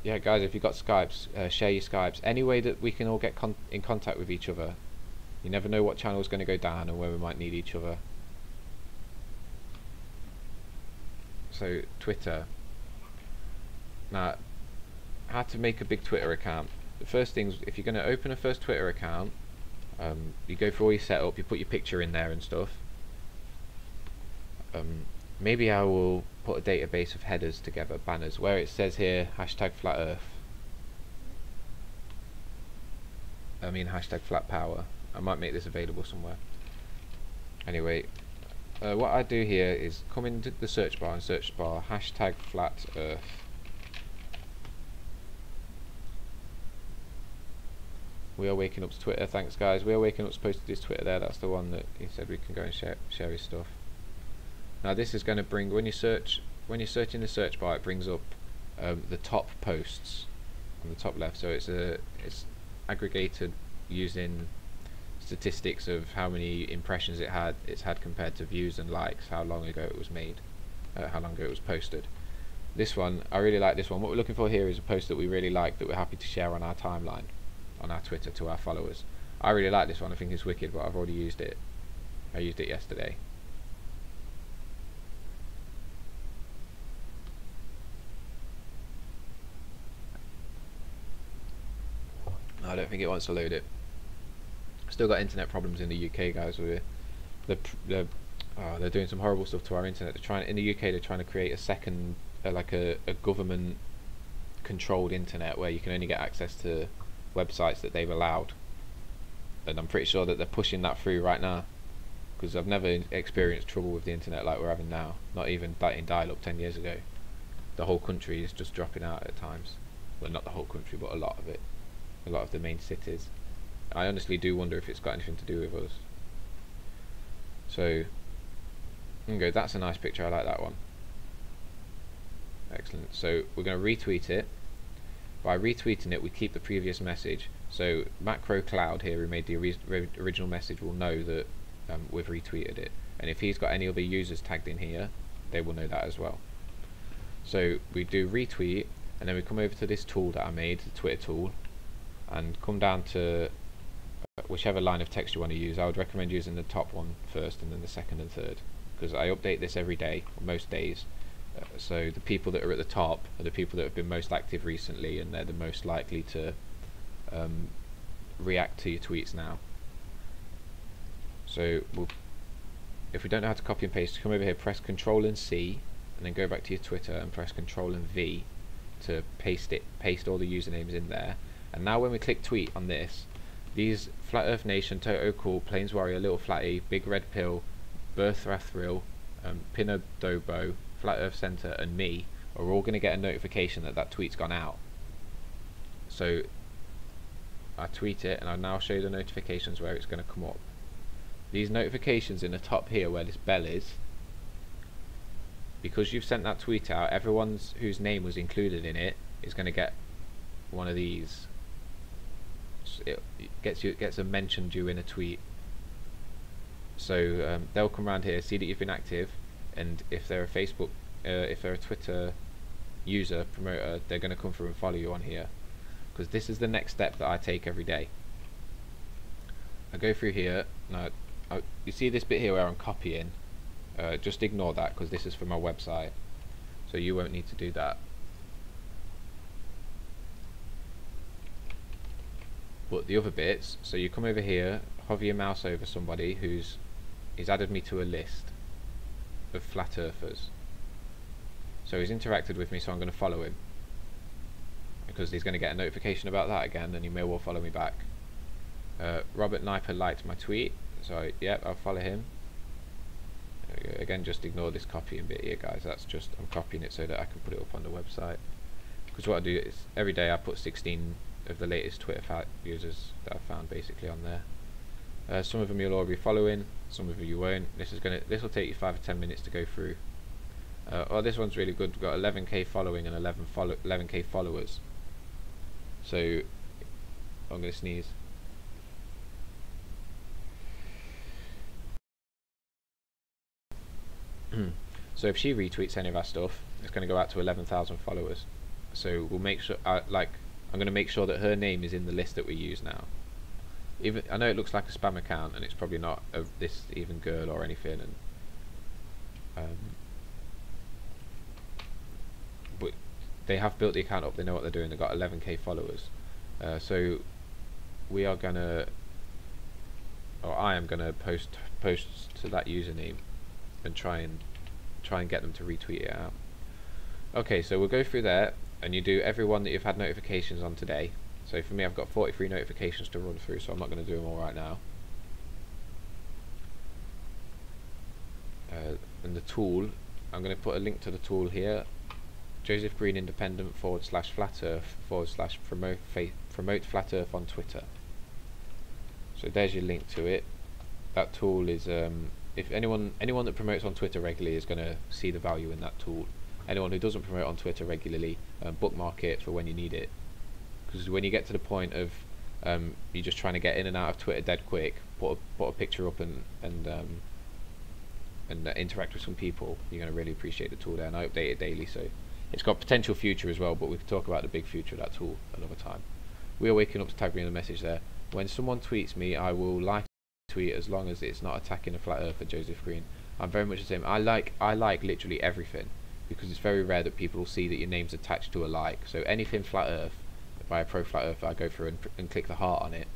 Yeah, guys, if you've got Skypes, share your Skypes. Any way that we can all get in contact with each other. You never know what channel is going to go down and where we might need each other. So, Twitter. Now, how to make a big Twitter account. The first thing is, if you're going to open a first Twitter account, you go through all your setup, you put your picture in there and stuff. Maybe I will put a database of headers together, banners, where it says here #FlatEarth. I mean #FlatPower. I might make this available somewhere. Anyway, what I do here is come into the search bar and search bar #FlatEarth. We are waking up to Twitter. Thanks, guys. We are waking up. Posted his Twitter there. That's the one that he said we can go and share his stuff. Now this is going to bring, when you search in the search bar, it brings up the top posts on the top left. So it's aggregated using statistics of how many impressions it's had compared to views and likes, how long ago it was made, how long ago it was posted. This one, I really like this one. What we're looking for here is a post that we really like, that we're happy to share on our timeline, on our Twitter, to our followers. I really like this one. I think it's wicked, but I've already used it. I used it yesterday. I don't think it wants to load it. Still got internet problems in the UK, guys. They're doing some horrible stuff to our internet. In the UK, they're trying to create a second, like a government-controlled internet where you can only get access to websites that they've allowed. And I'm pretty sure that they're pushing that through right now, because I've never experienced trouble with the internet like we're having now. Not even in dial-up 10 years ago. The whole country is just dropping out at times. Well, not the whole country, but a lot of it. A lot of the main cities. I honestly do wonder if it's got anything to do with us. So, that's a nice picture. I like that one. Excellent. So we're going to retweet it. By retweeting it, we keep the previous message. So Macro Cloud here, who made the original message, will know that we've retweeted it. And if he's got any other users tagged in here, they will know that as well. So we do retweet, and then we come over to this tool that I made, the Twitter tool, and come down to whichever line of text you want to use. I would recommend using the top one first and then the second and third, because I update this every day, or most days. So the people that are at the top are the people that have been most active recently, and they're the most likely to react to your tweets now. So if we don't know how to copy and paste, come over here, press Ctrl and C, and then go back to your Twitter and press Ctrl and V to paste all the usernames in there. And now when we click tweet on this, these Flat Earth Nation, Toto Cool, Plains Warrior, Little Flatty, Big Red Pill, Birthrathril, Pinadobo, Flat Earth Center, and me are all going to get a notification that that tweet's gone out. So I tweet it, and I'll now show you the notifications where it's going to come up. These notifications in the top here where this bell is, because you've sent that tweet out, everyone whose name was included in it is going to get one of these. It gets a mention due in a tweet. So they'll come around here, see that you've been active, and if they're a Facebook, if they're a Twitter user, promoter, they're going to come through and follow you on here, because this is the next step that I take every day. I go through here. Now you see this bit here where I'm copying. Just ignore that, because this is for my website, so you won't need to do that. But the other bits, so you come over here, hover your mouse over somebody he's added me to a list of flat earthers. So he's interacted with me, so I'm going to follow him, because he's going to get a notification about that again, and he may well follow me back. Robert Niper liked my tweet, so yep, I'll follow him. Again, just ignore this copying bit here, guys. That's just, I'm copying it so that I can put it up on the website. Because what I do is every day I put 16 of the latest Twitter users that I've found basically on there. Some of them you'll already be following, some of you won't. This will take you 5 or 10 minutes to go through. Oh, this one's really good. We've got 11k following and 11k followers. So I'm going to sneeze. So if she retweets any of our stuff, it's going to go out to 11,000 followers. So we'll make sure, I'm going to make sure that her name is in the list that we use now. Even I know it looks like a spam account, and it's probably not of this even girl or anything, and but they have built the account up. They know what they're doing. They've got 11k followers. So we are gonna, or I am gonna post to that username and try and get them to retweet it out. Okay, so we'll go through there, and you do every one that you've had notifications on today. So for me, I've got 43 notifications to run through, so I'm not going to do them all right now. And the tool, I'm going to put a link to the tool here. Joseph Green Independent / Flat Earth / promote Flat Earth on Twitter. So there's your link to it. That tool is, if anyone that promotes on Twitter regularly is going to see the value in that tool. Anyone who doesn't promote on Twitter regularly, bookmark it for when you need it. Because when you get to the point of you're just trying to get in and out of Twitter dead quick, put a picture up and interact with some people, you're going to really appreciate the tool there. And I update it daily, so it's got potential future as well, but we can talk about the big future of that tool another time. We are waking up to tag me in the message there. When someone tweets me, I will like tweet as long as it's not attacking a flat earther, Joseph Green. I'm very much the same. I like literally everything, because it's very rare that people will see that your name's attached to a like. So anything flat earth, if I pro flat earth, I go through and click the heart on it.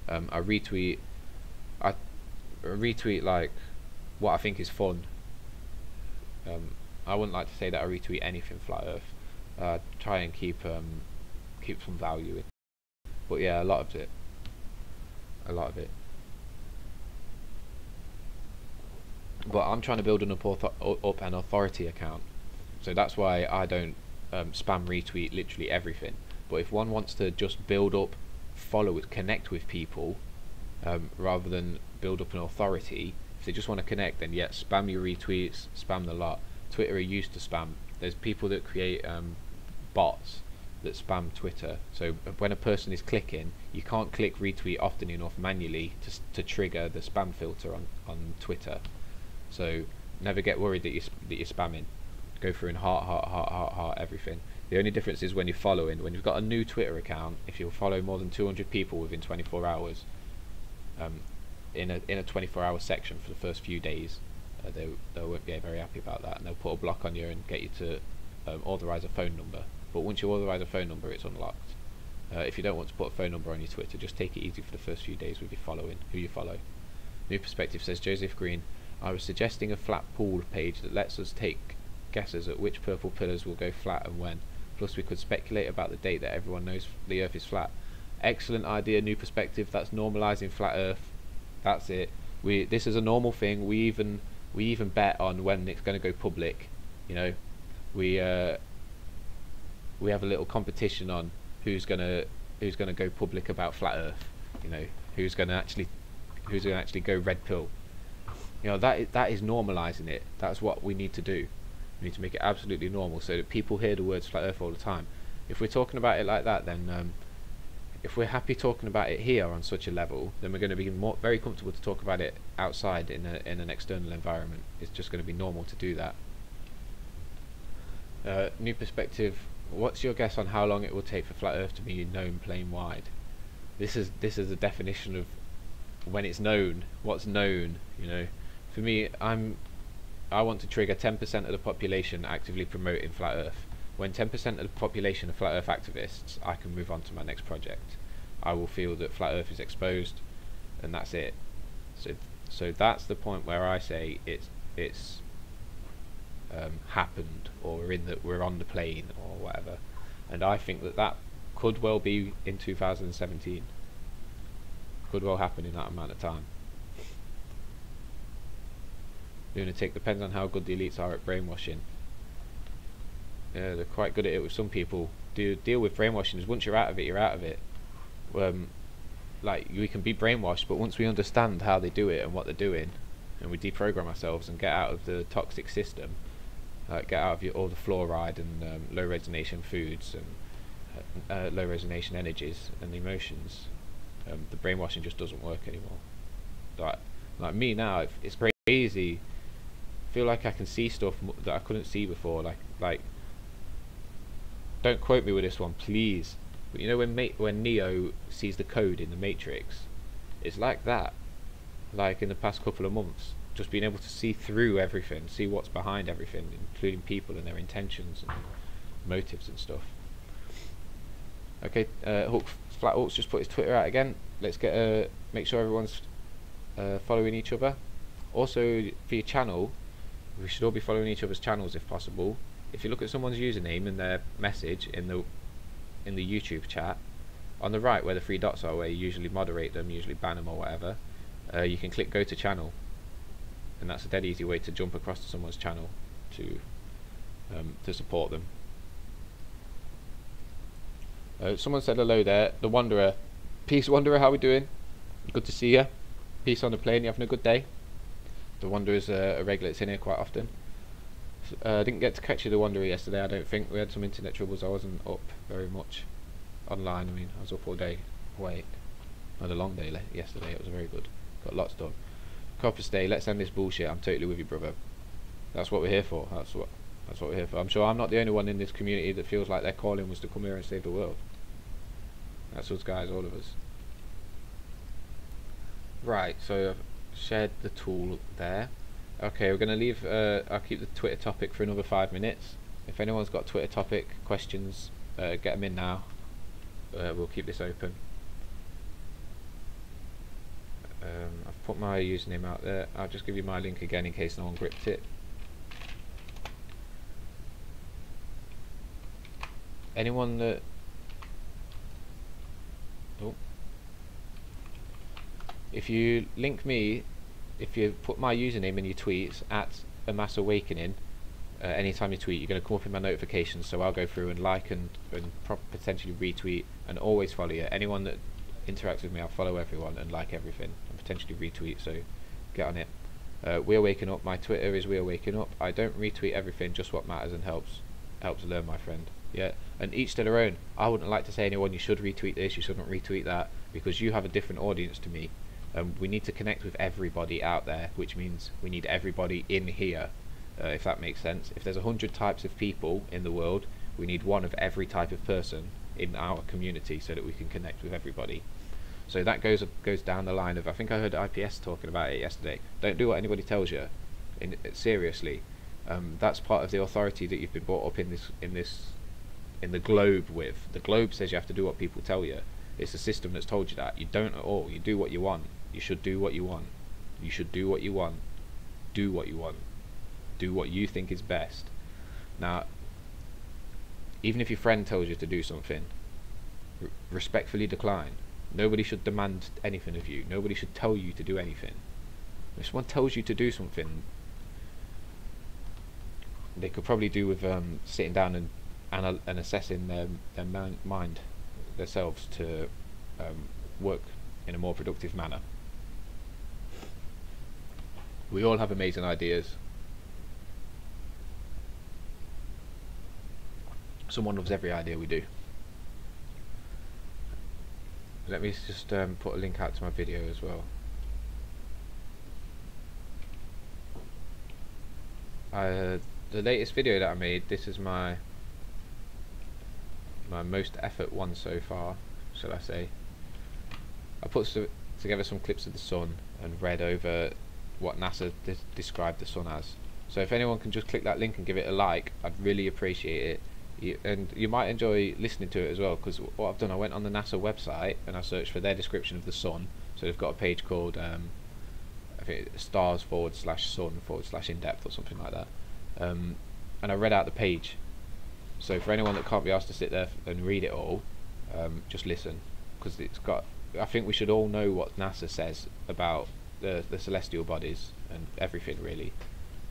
I retweet like what I think is fun. I wouldn't like to say that I retweet anything flat earth. Try and keep some value in. But yeah, a lot of it. But I'm trying to build up an authority account, so that's why I don't spam retweet literally everything. But if one wants to just build up, follow, connect with people, rather than build up an authority, if they just want to connect, then yeah, spam your retweets, spam the lot. Twitter are used to spam. There's people that create bots that spam Twitter. So when a person is clicking, you can't click retweet often enough manually to trigger the spam filter on Twitter. So never get worried that you're spamming. Go through and heart everything. The only difference is when you're following. When you've got a new Twitter account, if you'll follow more than 200 people within 24 hours, in a 24-hour section for the first few days, they won't be very happy about that, and they'll put a block on you and get you to authorize a phone number. But once you authorize a phone number, it's unlocked. If you don't want to put a phone number on your Twitter, just take it easy for the first few days with your following, who you follow. New Perspective says, Joseph Green, I was suggesting a flat pool page that lets us take guesses at which purple pillars will go flat and when. Plus we could speculate about the date that everyone knows the Earth is flat. Excellent idea, New Perspective. That's normalising flat Earth. That's it. This is a normal thing. We even bet on when it's going to go public. You know, we have a little competition on who's gonna go public about flat Earth. You know, who's gonna actually go red pill. You know, that is normalising it. That's what we need to do. We need to make it absolutely normal so that people hear the words flat Earth all the time. If we're talking about it like that, then if we're happy talking about it here on such a level, then we're going to be very comfortable to talk about it outside in an external environment. It's just going to be normal to do that. New Perspective. What's your guess on how long it will take for flat Earth to be known plain wide? This is the definition of when it's known. What's known? You know, for me, I want to trigger 10% of the population actively promoting flat Earth. When 10% of the population are flat Earth activists, I can move on to my next project. I will feel that flat Earth is exposed, and that's it. So that's the point where I say it's happened, or we're on the plane, or whatever. And I think that could well be in 2017. Could well happen in that amount of time. Lunatic, depends on how good the elites are at brainwashing. Yeah, they're quite good at it with some people. Deal with brainwashing is once you're out of it, you're out of it. Like, we can be brainwashed, but once we understand how they do it and what they're doing, and we deprogram ourselves and get out of the toxic system, like get out of all the fluoride and low resonation foods and low resonation energies and emotions, the brainwashing just doesn't work anymore. Like me now, it's crazy. feel like I can see stuff that I couldn't see before. Like, don't quote me with this one, please. But you know when Neo sees the code in the Matrix, it's like that. Like in the past couple of months, just being able to see through everything, see what's behind everything, including people and their intentions and motives and stuff. Okay, Flat Hulk's just put his Twitter out again. Let's get make sure everyone's following each other. Also, for your channel, we should all be following each other's channels if possible. If you look at someone's username and their message in the YouTube chat, on the right where the three dots are, where you usually moderate them, usually ban them or whatever, you can click go to channel, and that's a dead easy way to jump across to someone's channel to support them. Someone said hello there, the Wanderer. Peace, Wanderer, how we doing? Good to see you. Peace on the plane, you having a good day? The Wanderer's a regular, it's in here quite often. Didn't get to catch you, the Wanderer, yesterday, I don't think. We had some internet troubles, I wasn't up very much online. I mean, I was up all day. Wait, I had a long day yesterday, it was very good. Got lots done. Copper stay, let's end this bullshit, I'm totally with you, brother. That's what we're here for, that's what we're here for. I'm sure I'm not the only one in this community that feels like their calling was to come here and save the world. That's us guys, all of us. Right, so I've shared the tool there. Okay, we're going to leave, I'll keep the Twitter topic for another 5 minutes. If anyone's got Twitter topic questions, get them in now. We'll keep this open. I've put my username out there. I'll just give you my link again in case no one gripped it. Anyone that... Oh. If you link me, if you put my username in your tweets at A Mass Awakening, anytime you tweet, you're going to come up in my notifications, so I'll go through and like and potentially retweet and always follow you. Anyone that interacts with me, I'll follow everyone and like everything and potentially retweet, so get on it. We Are Waking Up, my Twitter is We Are Waking Up. I don't retweet everything, just what matters and helps learn, my friend. Yeah, and each to their own. I wouldn't like to say anyone you should retweet this, you shouldn't retweet that, because you have a different audience to me. We need to connect with everybody out there, which means we need everybody in here, if that makes sense. If there's 100 types of people in the world, we need one of every type of person in our community so that we can connect with everybody. So that goes down the line of, I think I heard IPS talking about it yesterday. Don't do what anybody tells you. Seriously, that's part of the authority that you've been brought up in the globe with. The globe says you have to do what people tell you. It's the system that's told you that. You don't at all. You do what you want. You should do what you want. You should do what you want. Do what you want. Do what you think is best. Now, even if your friend tells you to do something, respectfully decline. Nobody should demand anything of you. Nobody should tell you to do anything. If someone tells you to do something, they could probably do with sitting down and assessing their mind themselves to work in a more productive manner. We all have amazing ideas. Someone loves every idea we do. Let me just put a link out to my video as well. The latest video that I made, this is my most effort one so far, shall I say. I put together some clips of the sun and read over what NASA described the sun as. So if anyone can just click that link and give it a like, I'd really appreciate it. And you might enjoy listening to it as well, because what I've done, I went on the NASA website and I searched for their description of the sun. So they've got a page called I think stars/sun/in-depth or something like that, and I read out the page. So for anyone that can't be asked to sit there and read it all, just listen, because it's got, I think we should all know what NASA says about the celestial bodies and everything, really,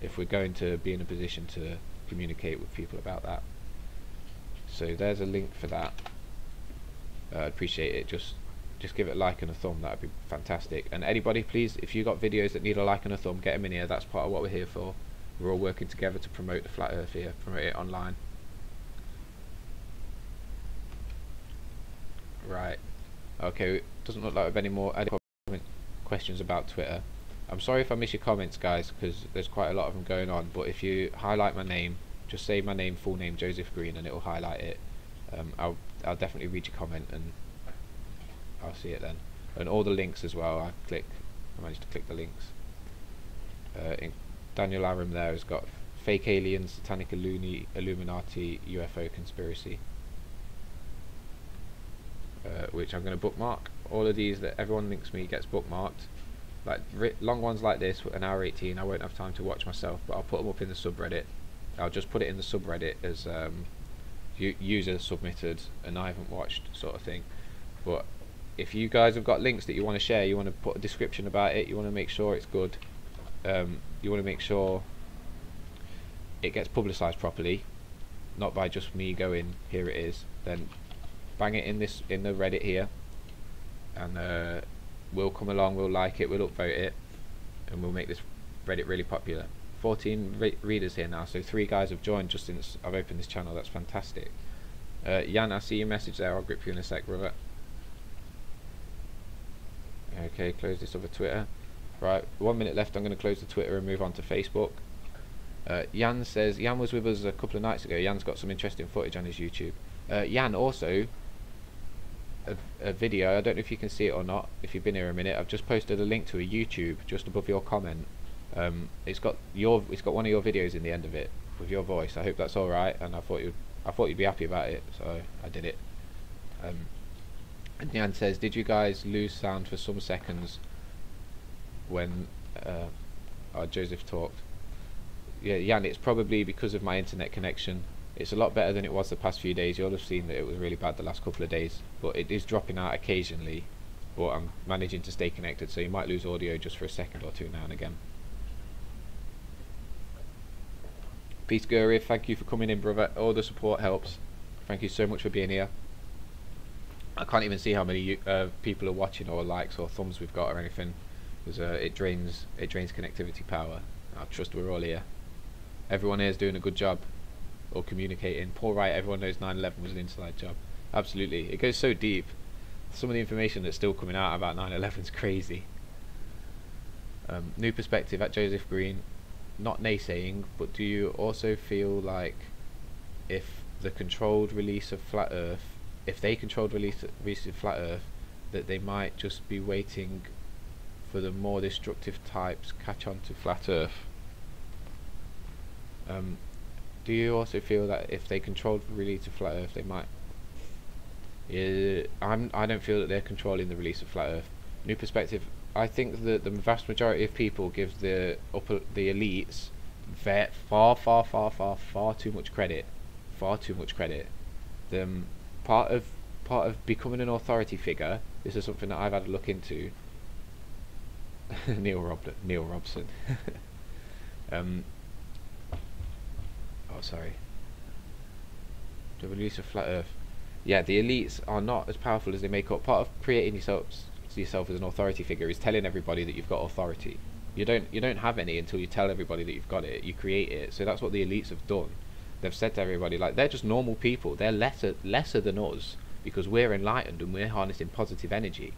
if we're going to be in a position to communicate with people about that. So there's a link for that. I'd appreciate it. Just give it a like and a thumb. That'd be fantastic. And anybody, please, if you got videos that need a like and a thumb, get them in here. That's part of what we're here for. We're all working together to promote the flat Earth here, promote it online. Right. Okay. Doesn't look like we have any more questions about Twitter. I'm sorry if I miss your comments, guys, because there's quite a lot of them going on. But if you highlight my name, just say my name, full name, Joseph Green, and it will highlight it. I'll definitely read your comment and I'll see it then. And all the links as well. I managed to click the links. Daniel Aram there has got fake aliens, satanic Illuminati, UFO conspiracy, which I'm going to bookmark. All of these that everyone links me gets bookmarked. Like long ones like this, an hour 18, I won't have time to watch myself, but I'll put them up in the subreddit. I'll just put it in the subreddit as user submitted and I haven't watched sort of thing. But if you guys have got links that you want to share, you want to put a description about it, you want to make sure it's good, you want to make sure it gets publicised properly, not by just me going, here it is, then bang it in the Reddit here, and we'll come along, we'll like it, we'll upvote it, and we'll make this Reddit really popular. 14 readers here now, so 3 guys have joined just since I've opened this channel. That's fantastic. Jan, I see your message there. I'll grip you in a sec, brother. Okay, close this other Twitter. Right, 1 minute left. I'm going to close the Twitter and move on to Facebook. Jan says, Jan was with us a couple of nights ago. Jan's got some interesting footage on his YouTube. Jan, also a video, I don't know if you can see it or not, if you've been here a minute, I've just posted a link to a YouTube just above your comment. It's got one of your videos in the end of it with your voice. I hope that's all right, and I thought you'd be happy about it, so I did it. And Jan says, did you guys lose sound for some seconds when Joseph talked? Yeah, Jan, it's probably because of my internet connection. It's a lot better than it was the past few days. You'll have seen that it was really bad the last couple of days, but it is dropping out occasionally, but I'm managing to stay connected, so you might lose audio just for a second or two now and again. Peace, Gurif, thank you for coming in, brother. All the support helps. Thank you so much for being here. I can't even see how many people are watching or likes or thumbs we've got or anything, because it drains connectivity power. I trust we're all here. Everyone here is doing a good job, or communicating. Paul Wright, everyone knows 9/11 was an inside job. Absolutely, it goes so deep. Some of the information that's still coming out about 9/11 is crazy. New perspective at Joseph Green. Not naysaying, but do you also feel like if the controlled release of flat Earth, if they controlled release of flat Earth, that they might just be waiting for the more destructive types catch on to flat Earth? Do you also feel that if they controlled the release of flat Earth, they might? Yeah, I don't feel that they're controlling the release of flat Earth. New perspective. I think that the vast majority of people give the elites far too much credit. Far too much credit. Part of becoming an authority figure. This is something that I've had a look into. Neil Robson. Oh, sorry. The release of flat Earth. Yeah, the elites are not as powerful as they make up. Part of creating yourself as an authority figure is telling everybody that you've got authority. You don't have any until you tell everybody that you've got it. You create it. So that's what the elites have done. They've said to everybody, like, they're just normal people. They're lesser than us because we're enlightened and we're harnessing positive energy.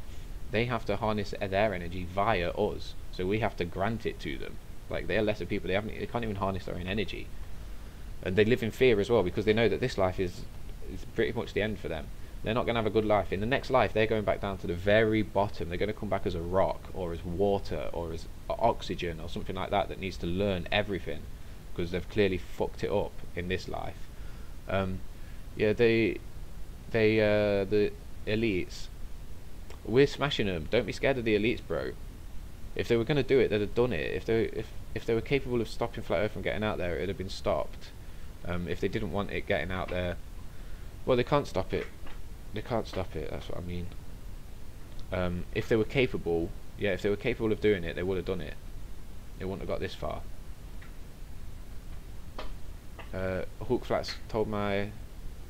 They have to harness their energy via us. So we have to grant it to them. Like, they're lesser people. They can't even harness their own energy. And they live in fear as well because they know that this life is pretty much the end for them. They're not going to have a good life. In the next life, they're going back down to the very bottom. They're going to come back as a rock or as water or as oxygen or something like that needs to learn everything because they've clearly fucked it up in this life. Yeah, the elites, we're smashing them. Don't be scared of the elites, bro. If they were going to do it, they'd have done it. If they were capable of stopping flat Earth from getting out there, it'd have been stopped. If they didn't want it getting out there, well, they can't stop it. They can't stop it. That's what I mean. If they were capable, yeah, if they were capable of doing it, they would have done it. They wouldn't have got this far. Hook Flats told my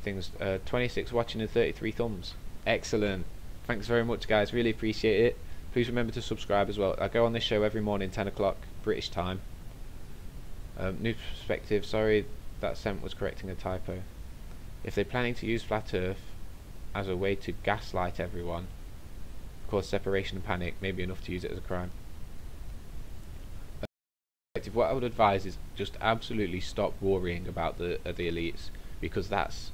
things. 26 watching and 33 thumbs. Excellent. Thanks very much, guys. Really appreciate it. Please remember to subscribe as well. I go on this show every morning, 10 o'clock British time. New perspective. Sorry, that sent was correcting a typo. If they're planning to use flat Earth as a way to gaslight everyone, cause separation and panic, maybe enough to use it as a crime. perspective, what I would advise is just absolutely stop worrying about the elites, because that's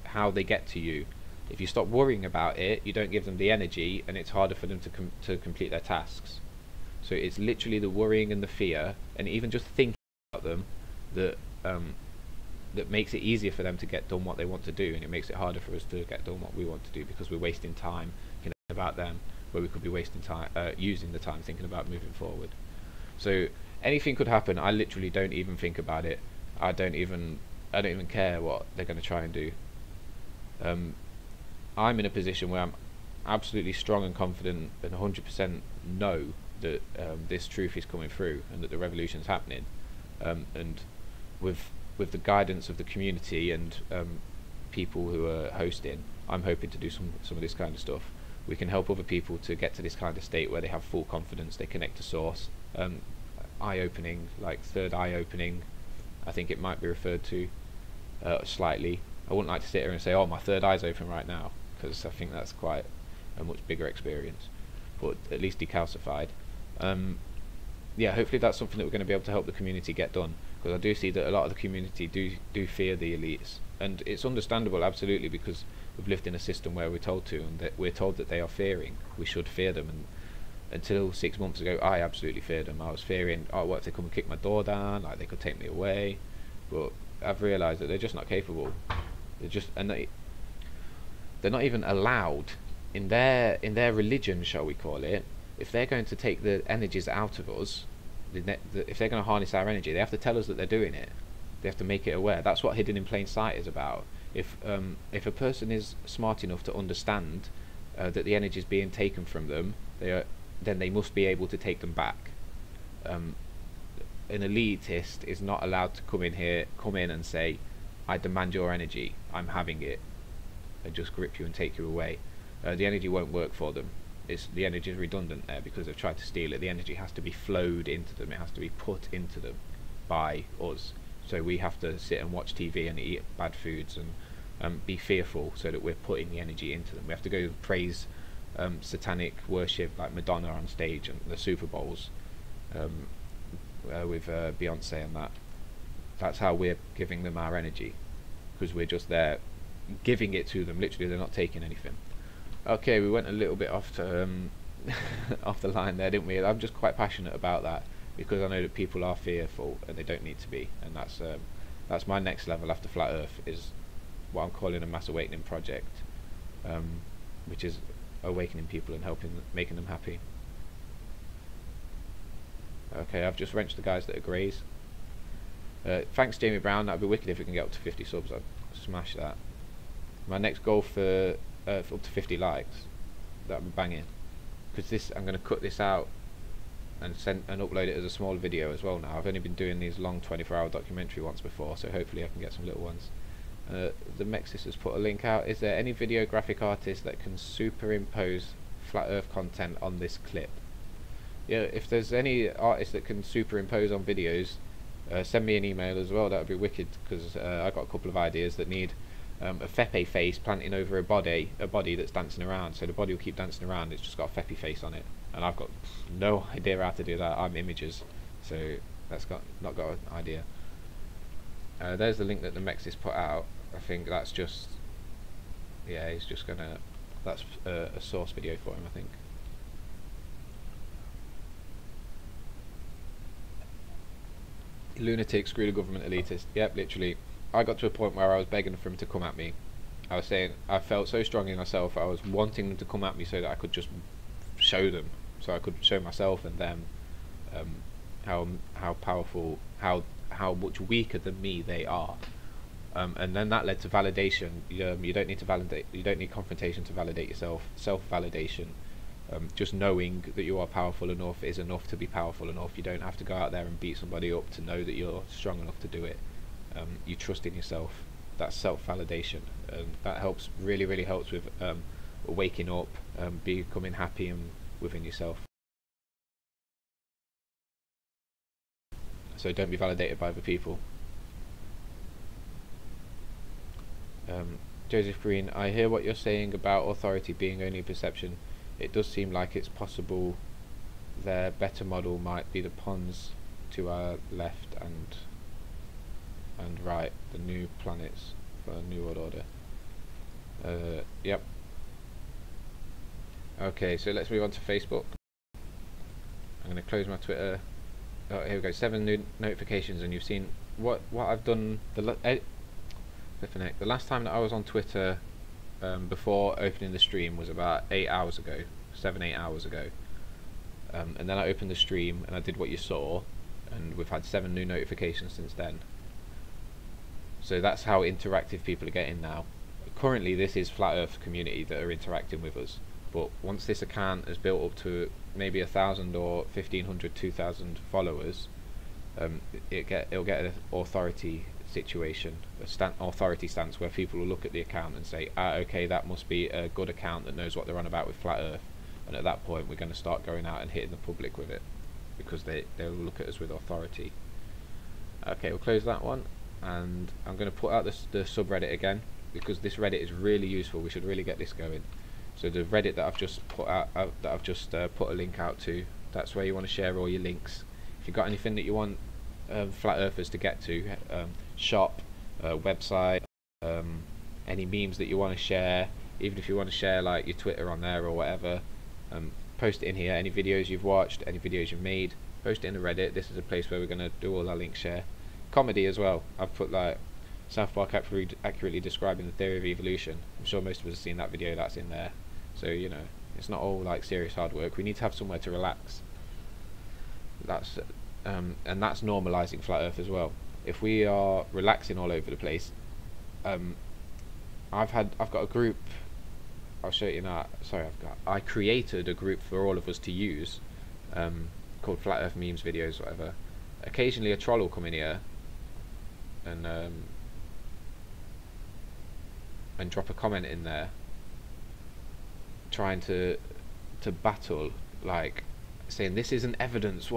how they get to you. If you stop worrying about it, you don't give them the energy, and it's harder for them to complete their tasks. So it's literally the worrying and the fear, and even just thinking about them, that that makes it easier for them to get done what they want to do, and it makes it harder for us to get done what we want to do, because we're wasting time thinking about them where we could be wasting time using the time thinking about moving forward. So anything could happen. I literally don't even think about it. I don't even care what they're going to try and do. I'm in a position where I'm absolutely strong and confident and 100% know that this truth is coming through, and that the revolution is happening, and with the guidance of the community and people who are hosting, I'm hoping to do some of this kind of stuff. We can help other people to get to this kind of state where they have full confidence, they connect to source. Eye-opening, like third eye opening, I think it might be referred to slightly. I wouldn't like to sit here and say, oh, my third eye's open right now, because I think that's quite a much bigger experience, but at least decalcified. Yeah, hopefully that's something that we're going to be able to help the community get done, because I do see that a lot of the community do fear the elites, and it's understandable, absolutely, because we've lived in a system where we're told to, and that we're told that they are fearing. We should fear them, and until 6 months ago, I absolutely feared them. I was fearing, oh, what if they come and kick my door down? Like, they could take me away. But I've realised that they're just not capable. They're not even allowed in their religion, shall we call it. If they're going to take the energies out of us, if they're going to harness our energy, they have to tell us that they're doing it. They have to make it aware. That's what hidden in plain sight is about. If a person is smart enough to understand that the energy is being taken from them, then they must be able to take them back. An elitist is not allowed to come in and say, I demand your energy, I'm having it, and just grip you and take you away. The energy won't work for them. The energy is redundant there, because they've tried to steal it. The energy has to be flowed into them, it has to be put into them by us. So we have to sit and watch TV and eat bad foods and be fearful, so that we're putting the energy into them. We have to go praise satanic worship like Madonna on stage and the Super Bowls with Beyonce and that. That's how we're giving them our energy, because we're just there giving it to them. Literally, they're not taking anything. Okay, we went a little bit off to, off the line there, didn't we? I'm just quite passionate about that, because I know that people are fearful and they don't need to be, and that's my next level after Flat Earth, is what I'm calling a mass awakening project, which is awakening people and making them happy. Okay, I've just wrenched the guys that are greys. Thanks, Jamie Brown. That'd be wicked if we can get up to 50 subs. I'd smash that. My next goal for up to 50 likes, that'd be banging. Because I'm going to cut this out and upload it as a small video as well now. I've only been doing these long 24-hour documentary ones before, so hopefully I can get some little ones. The Mexis has put a link out. Is there any video graphic artist that can superimpose Flat Earth content on this clip? Yeah, if there's any artist that can superimpose on videos, send me an email as well. That would be wicked, because I got a couple of ideas that need a Fepe face planting over a body that's dancing around. So the body will keep dancing around. It's just got a Fepe face on it, and I've got no idea how to do that. I'm Images, so that's not got an idea. There's the link that the Mexis put out. I think that's just, yeah, he's just gonna, that's a source video for him, I think. Lunatic, screw the government, elitist. Yep, literally. I got to a point where I was begging for him to come at me. I was saying, I felt so strong in myself, I was wanting them to come at me so that I could just show them, so I could show myself and them how powerful, how much weaker than me they are. And then that led to validation. You don't need to validate. You don't need confrontation to validate yourself. Self-validation. Just knowing that you are powerful enough is enough to be powerful enough. You don't have to go out there and beat somebody up to know that you're strong enough to do it. You trust in yourself. That's self-validation. That helps. Really helps with waking up, becoming happy and within yourself. So don't be validated by other people. Joseph Green, I hear what you're saying about authority being only perception. It does seem like it's possible their better model might be the pawns to our left and right, the new planets for New World Order. Yep. Okay, so let's move on to Facebook. I'm going to close my Twitter. Oh, here we go. 7 new notifications, and you've seen what I've done. The last time that I was on Twitter before opening the stream was about 8 hours ago, 7-8 hours ago. And then I opened the stream and I did what you saw, and we've had 7 new notifications since then. So that's how interactive people are getting now. Currently this is Flat Earth community that are interacting with us, but once this account is built up to maybe 1,000 or 1,500, 2,000 followers, it'll get an authority situation, authority stance, where people will look at the account and say, okay, that must be a good account that knows what they're on about with Flat Earth. And at that point we're going to start going out and hitting the public with it, because they'll look at us with authority. Okay, we'll close that one, and I'm going to put out the subreddit again, because this Reddit is really useful. We should really get this going. So the Reddit that I've just put out, put a link out to, that's where you want to share all your links. If you've got anything that you want Flat Earthers to get to, shop, website, any memes that you want to share, even if you want to share like your Twitter on there or whatever, post it in here. Any videos you've watched, any videos you've made, post it in the Reddit. This is a place where we're going to do all our link share. Comedy as well. I've put like South Park accurately describing the theory of evolution. I'm sure most of us have seen that video. That's in there. So you know, it's not all like serious hard work. We need to have somewhere to relax. That's and that's normalizing Flat Earth as well. If we are relaxing all over the place, I've got a group. I'll show you now. Sorry, I created a group for all of us to use, called Flat Earth Memes Videos, whatever. Occasionally a troll will come in here and drop a comment in there, trying to battle, like saying this isn't evidence.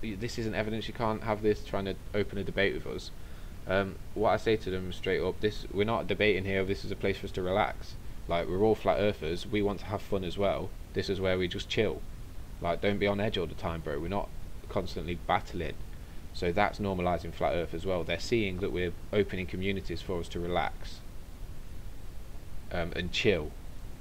This isn't evidence. You can't have this. Trying to open a debate with us. What I say to them straight up: we're not debating here. This is a place for us to relax. Like, we're all Flat Earthers. We want to have fun as well. This is where we just chill. Like, don't be on edge all the time, bro. We're not constantly battling. So that's normalizing Flat Earth as well. They're seeing that we're opening communities for us to relax and chill.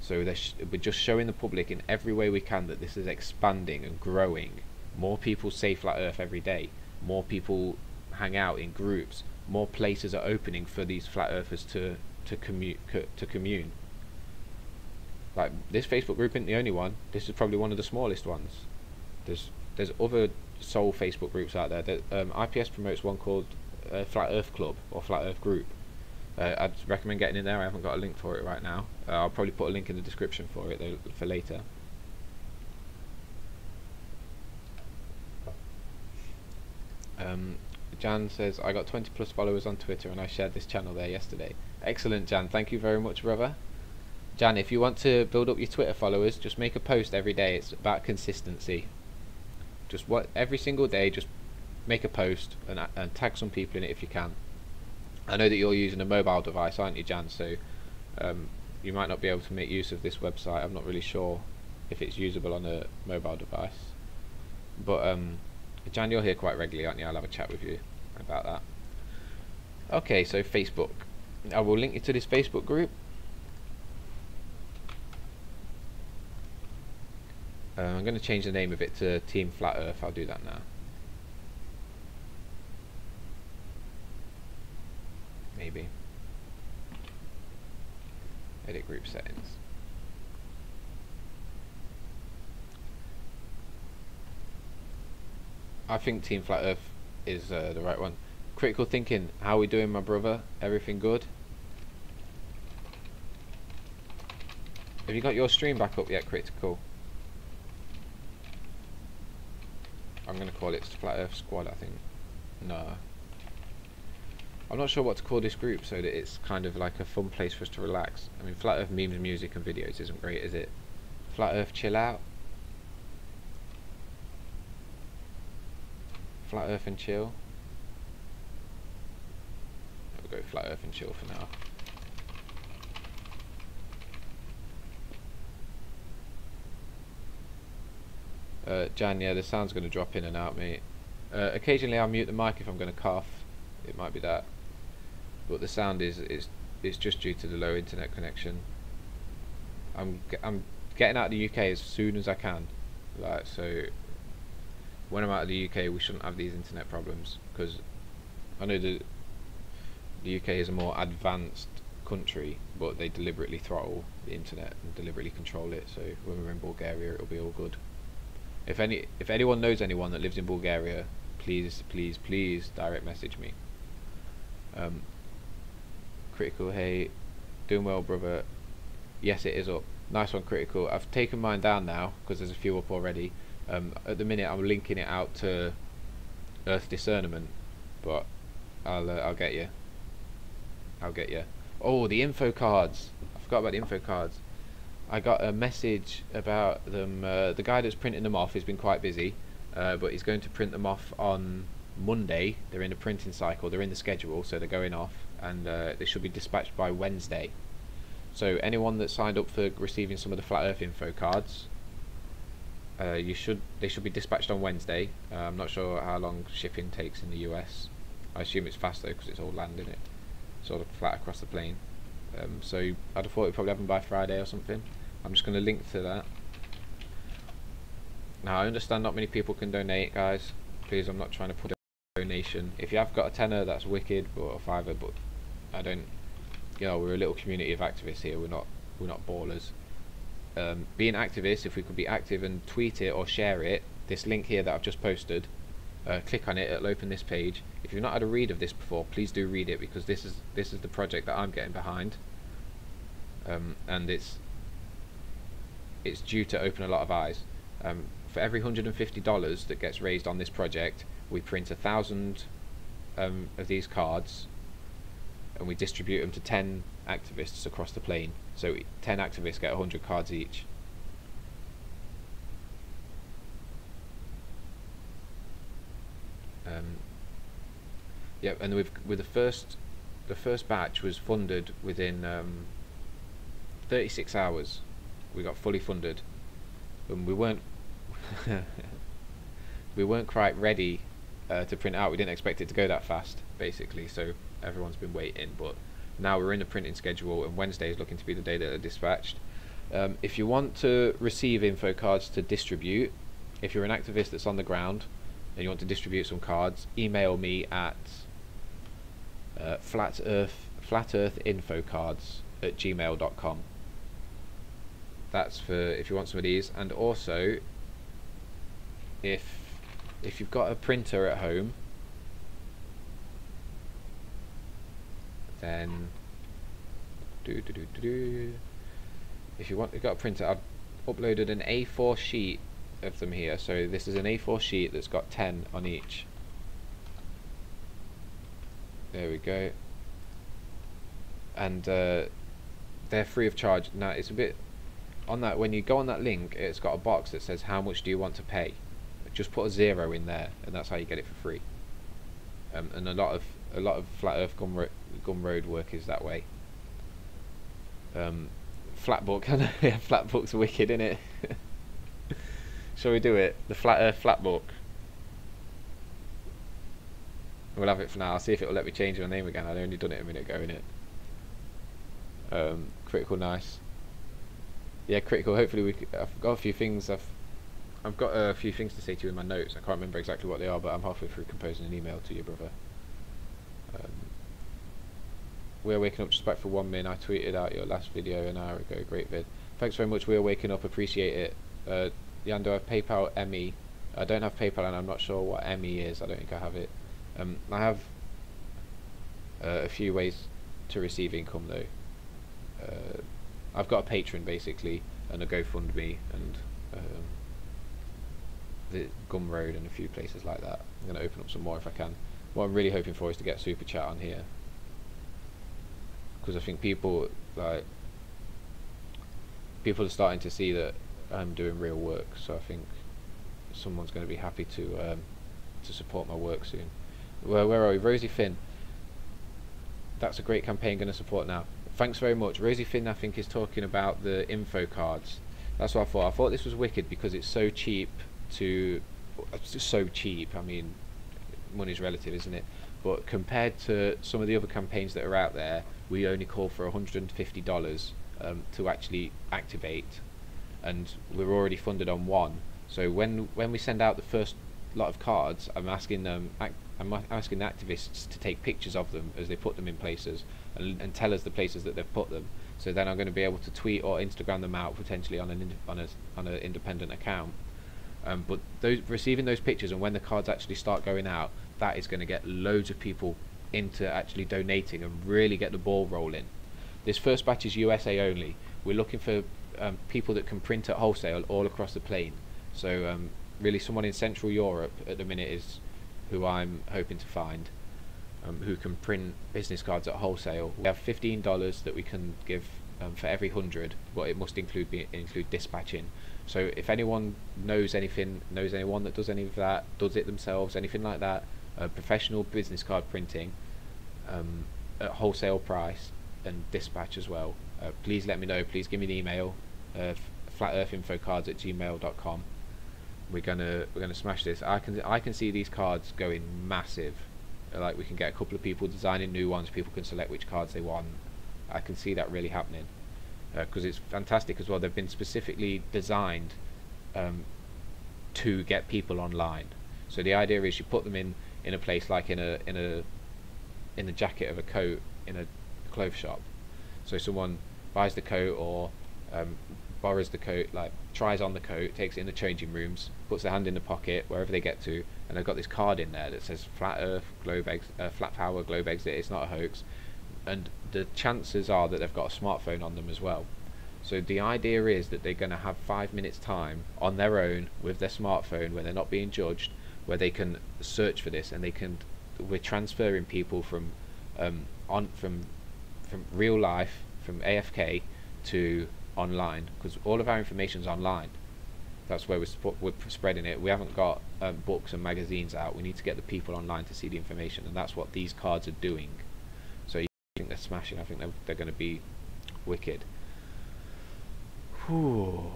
So we're just showing the public in every way we can that this is expanding and growing. More people say Flat Earth every day. More people hang out in groups. More places are opening for these Flat Earthers to commune. Like, this Facebook group isn't the only one. This is probably one of the smallest ones. There's other soul Facebook groups out there. IPS promotes one called Flat Earth Club or Flat Earth Group. I'd recommend getting in there. I haven't got a link for it right now. I'll probably put a link in the description for it though, for later. Jan says, I got 20 plus followers on Twitter and I shared this channel there yesterday. Excellent, Jan. Thank you very much, brother. Jan, if you want to build up your Twitter followers, just make a post every day. It's about consistency. Just every single day, just make a post and tag some people in it if you can. I know that you're using a mobile device, aren't you, Jan? So you might not be able to make use of this website. I'm not really sure if it's usable on a mobile device. But Jan, you're here quite regularly, aren't you? I'll have a chat with you about that. Okay, so Facebook. I will link you to this Facebook group. I'm going to change the name of it to Team Flat Earth. I'll do that now. Maybe. Edit group settings. I think Team Flat Earth is the right one. Critical thinking. How are we doing, my brother? Everything good? Have you got your stream back up yet, Critical? I'm going to call it Flat Earth Squad, I think. No. I'm not sure what to call this group so that it's kind of like a fun place for us to relax. I mean, Flat Earth memes, music and videos isn't great, is it? Flat Earth Chill Out? Flat Earth and Chill? We'll go Flat Earth and Chill for now. Jan, yeah, the sound's going to drop in and out, mate. Occasionally I'll mute the mic if I'm going to cough. It might be that, but the sound is just due to the low internet connection. I'm getting out of the UK as soon as I can, like, so when I'm out of the UK we shouldn't have these internet problems, because I know the UK is a more advanced country, but they deliberately throttle the internet and deliberately control it, so when we're in Bulgaria it'll be all good. If anyone knows anyone that lives in Bulgaria, please direct message me. Critical, hey, doing well brother. Yes, it is up. Nice one, Critical. I've taken mine down now because there's a few up already. At the minute I'm linking it out to Earth Discernment, but I'll get you. Oh, the info cards. I forgot about the info cards. I got a message about them. The guy that's printing them off has been quite busy, but he's going to print them off on Monday. They're in the printing cycle. They're in the schedule, so they're going off, and they should be dispatched by Wednesday. So anyone that signed up for receiving some of the Flat Earth info cards, they should be dispatched on Wednesday. I'm not sure how long shipping takes in the US. I assume it's faster because it's all land in it, sort of flat across the plane. So I'd have thought we'd probably have them by Friday or something. I'm just going to link to that. Now I understand not many people can donate, guys. Please, I'm not trying to put a donation. If you have got a tenner, that's wicked, or a fiver, but I don't. You know, we're a little community of activists here. We're not ballers. Being activists, if we could be active and tweet it or share it, this link here that I've just posted, click on it, it'll open this page. If you've not had a read of this before, please do read it, because this is the project that I'm getting behind, and it's due to open a lot of eyes. For every $150 that gets raised on this project, we print 1,000 of these cards, and we distribute them to 10 activists across the plane. So 10 activists get 100 cards each. Yep, and with the first batch was funded within 36 hours. We got fully funded, and we weren't quite ready to print out. We didn't expect it to go that fast, basically. So everyone's been waiting, but now we're in the printing schedule, and Wednesday is looking to be the day that they're dispatched. If you want to receive info cards to distribute, if you're an activist that's on the ground and you want to distribute some cards, email me at flatearthinfocards@gmail.com. That's for if you want some of these. And also, if you've got a printer at home, then if you've got a printer, I've uploaded an A4 sheet of them here. So this is an A4 sheet that's got 10 on each. There we go. And they're free of charge. Now it's a bit on that, when you go on that link, it's got a box that says how much do you want to pay. Just put a 0 in there, and that's how you get it for free. And a lot of Flat Earth Gumroad work is that way. Flatbook, yeah, Flatbook's wicked, isn't it? Shall we do it? The Flat Earth Flatbook. We'll have it for now. I'll see if it'll let me change my name again. I'd only done it a minute ago, innit? Critical, nice. Yeah, Critical. Hopefully I've got a few things. I've got a few things to say to you in my notes. I can't remember exactly what they are, but I'm halfway through composing an email to you, brother. We're waking up just back for 1 min. I tweeted out your last video an hour ago. Great vid. Thanks very much. We're waking up. Appreciate it. Yando, I've PayPal Emmy. I don't have PayPal, and I'm not sure what Emmy is. I don't think I have it. I have a few ways to receive income though. I've got a Patreon basically, and a GoFundMe, and the Gumroad, and a few places like that. I'm going to open up some more if I can. What I'm really hoping for is to get Super Chat on here, because I think people are starting to see that I'm doing real work. So I think someone's going to be happy to support my work soon. Well, where are we? Rosie Finn. That's a great campaign. Going to support now. Thanks very much. Rosie Finn, I think, is talking about the info cards. That's what I thought. I thought this was wicked because it's so cheap to... It's just so cheap. I mean, money's relative, isn't it? But compared to some of the other campaigns that are out there, we only call for $150 to actually activate, and we're already funded on one. So when we send out the first lot of cards, I'm asking asking the activists to take pictures of them as they put them in places, and tell us the places that they've put them. So then I'm going to be able to tweet or Instagram them out potentially on an independent account. But receiving those pictures, and when the cards actually start going out, that is going to get loads of people into actually donating and really get the ball rolling. This first batch is USA only. We're looking for people that can print at wholesale all across the plane. So really someone in Central Europe at the minute is who I'm hoping to find, who can print business cards at wholesale. We have $15 that we can give for every 100, but it must include dispatching. So if anyone knows anyone that does any of that, does it themselves, anything like that, professional business card printing at wholesale price and dispatch as well, please let me know. Please give me the email, flatearthinfocards@gmail.com. We're gonna smash this. I can see these cards going massive. Like, we can get a couple of people designing new ones. People can select which cards they want. I can see that really happening, because it's fantastic as well. They've been specifically designed to get people online. So the idea is you put them in a place like in the jacket of a coat in a clothes shop. So someone buys the coat or borrows the coat, like tries on the coat, takes it in the changing rooms, puts their hand in the pocket wherever they get to, and they've got this card in there that says Flat Earth, Flat Power, Globe Exit. It's not a hoax, and the chances are that they've got a smartphone on them as well. So the idea is that they're going to have 5 minutes time on their own with their smartphone, where they're not being judged, where they can search for this, and we're transferring people from real life, from AFK to online, because all of our information is online. That's where we're spreading it. We haven't got books and magazines out. We need to get the people online to see the information, and that's what these cards are doing. So I think they're smashing. I think they're going to be wicked. Whew.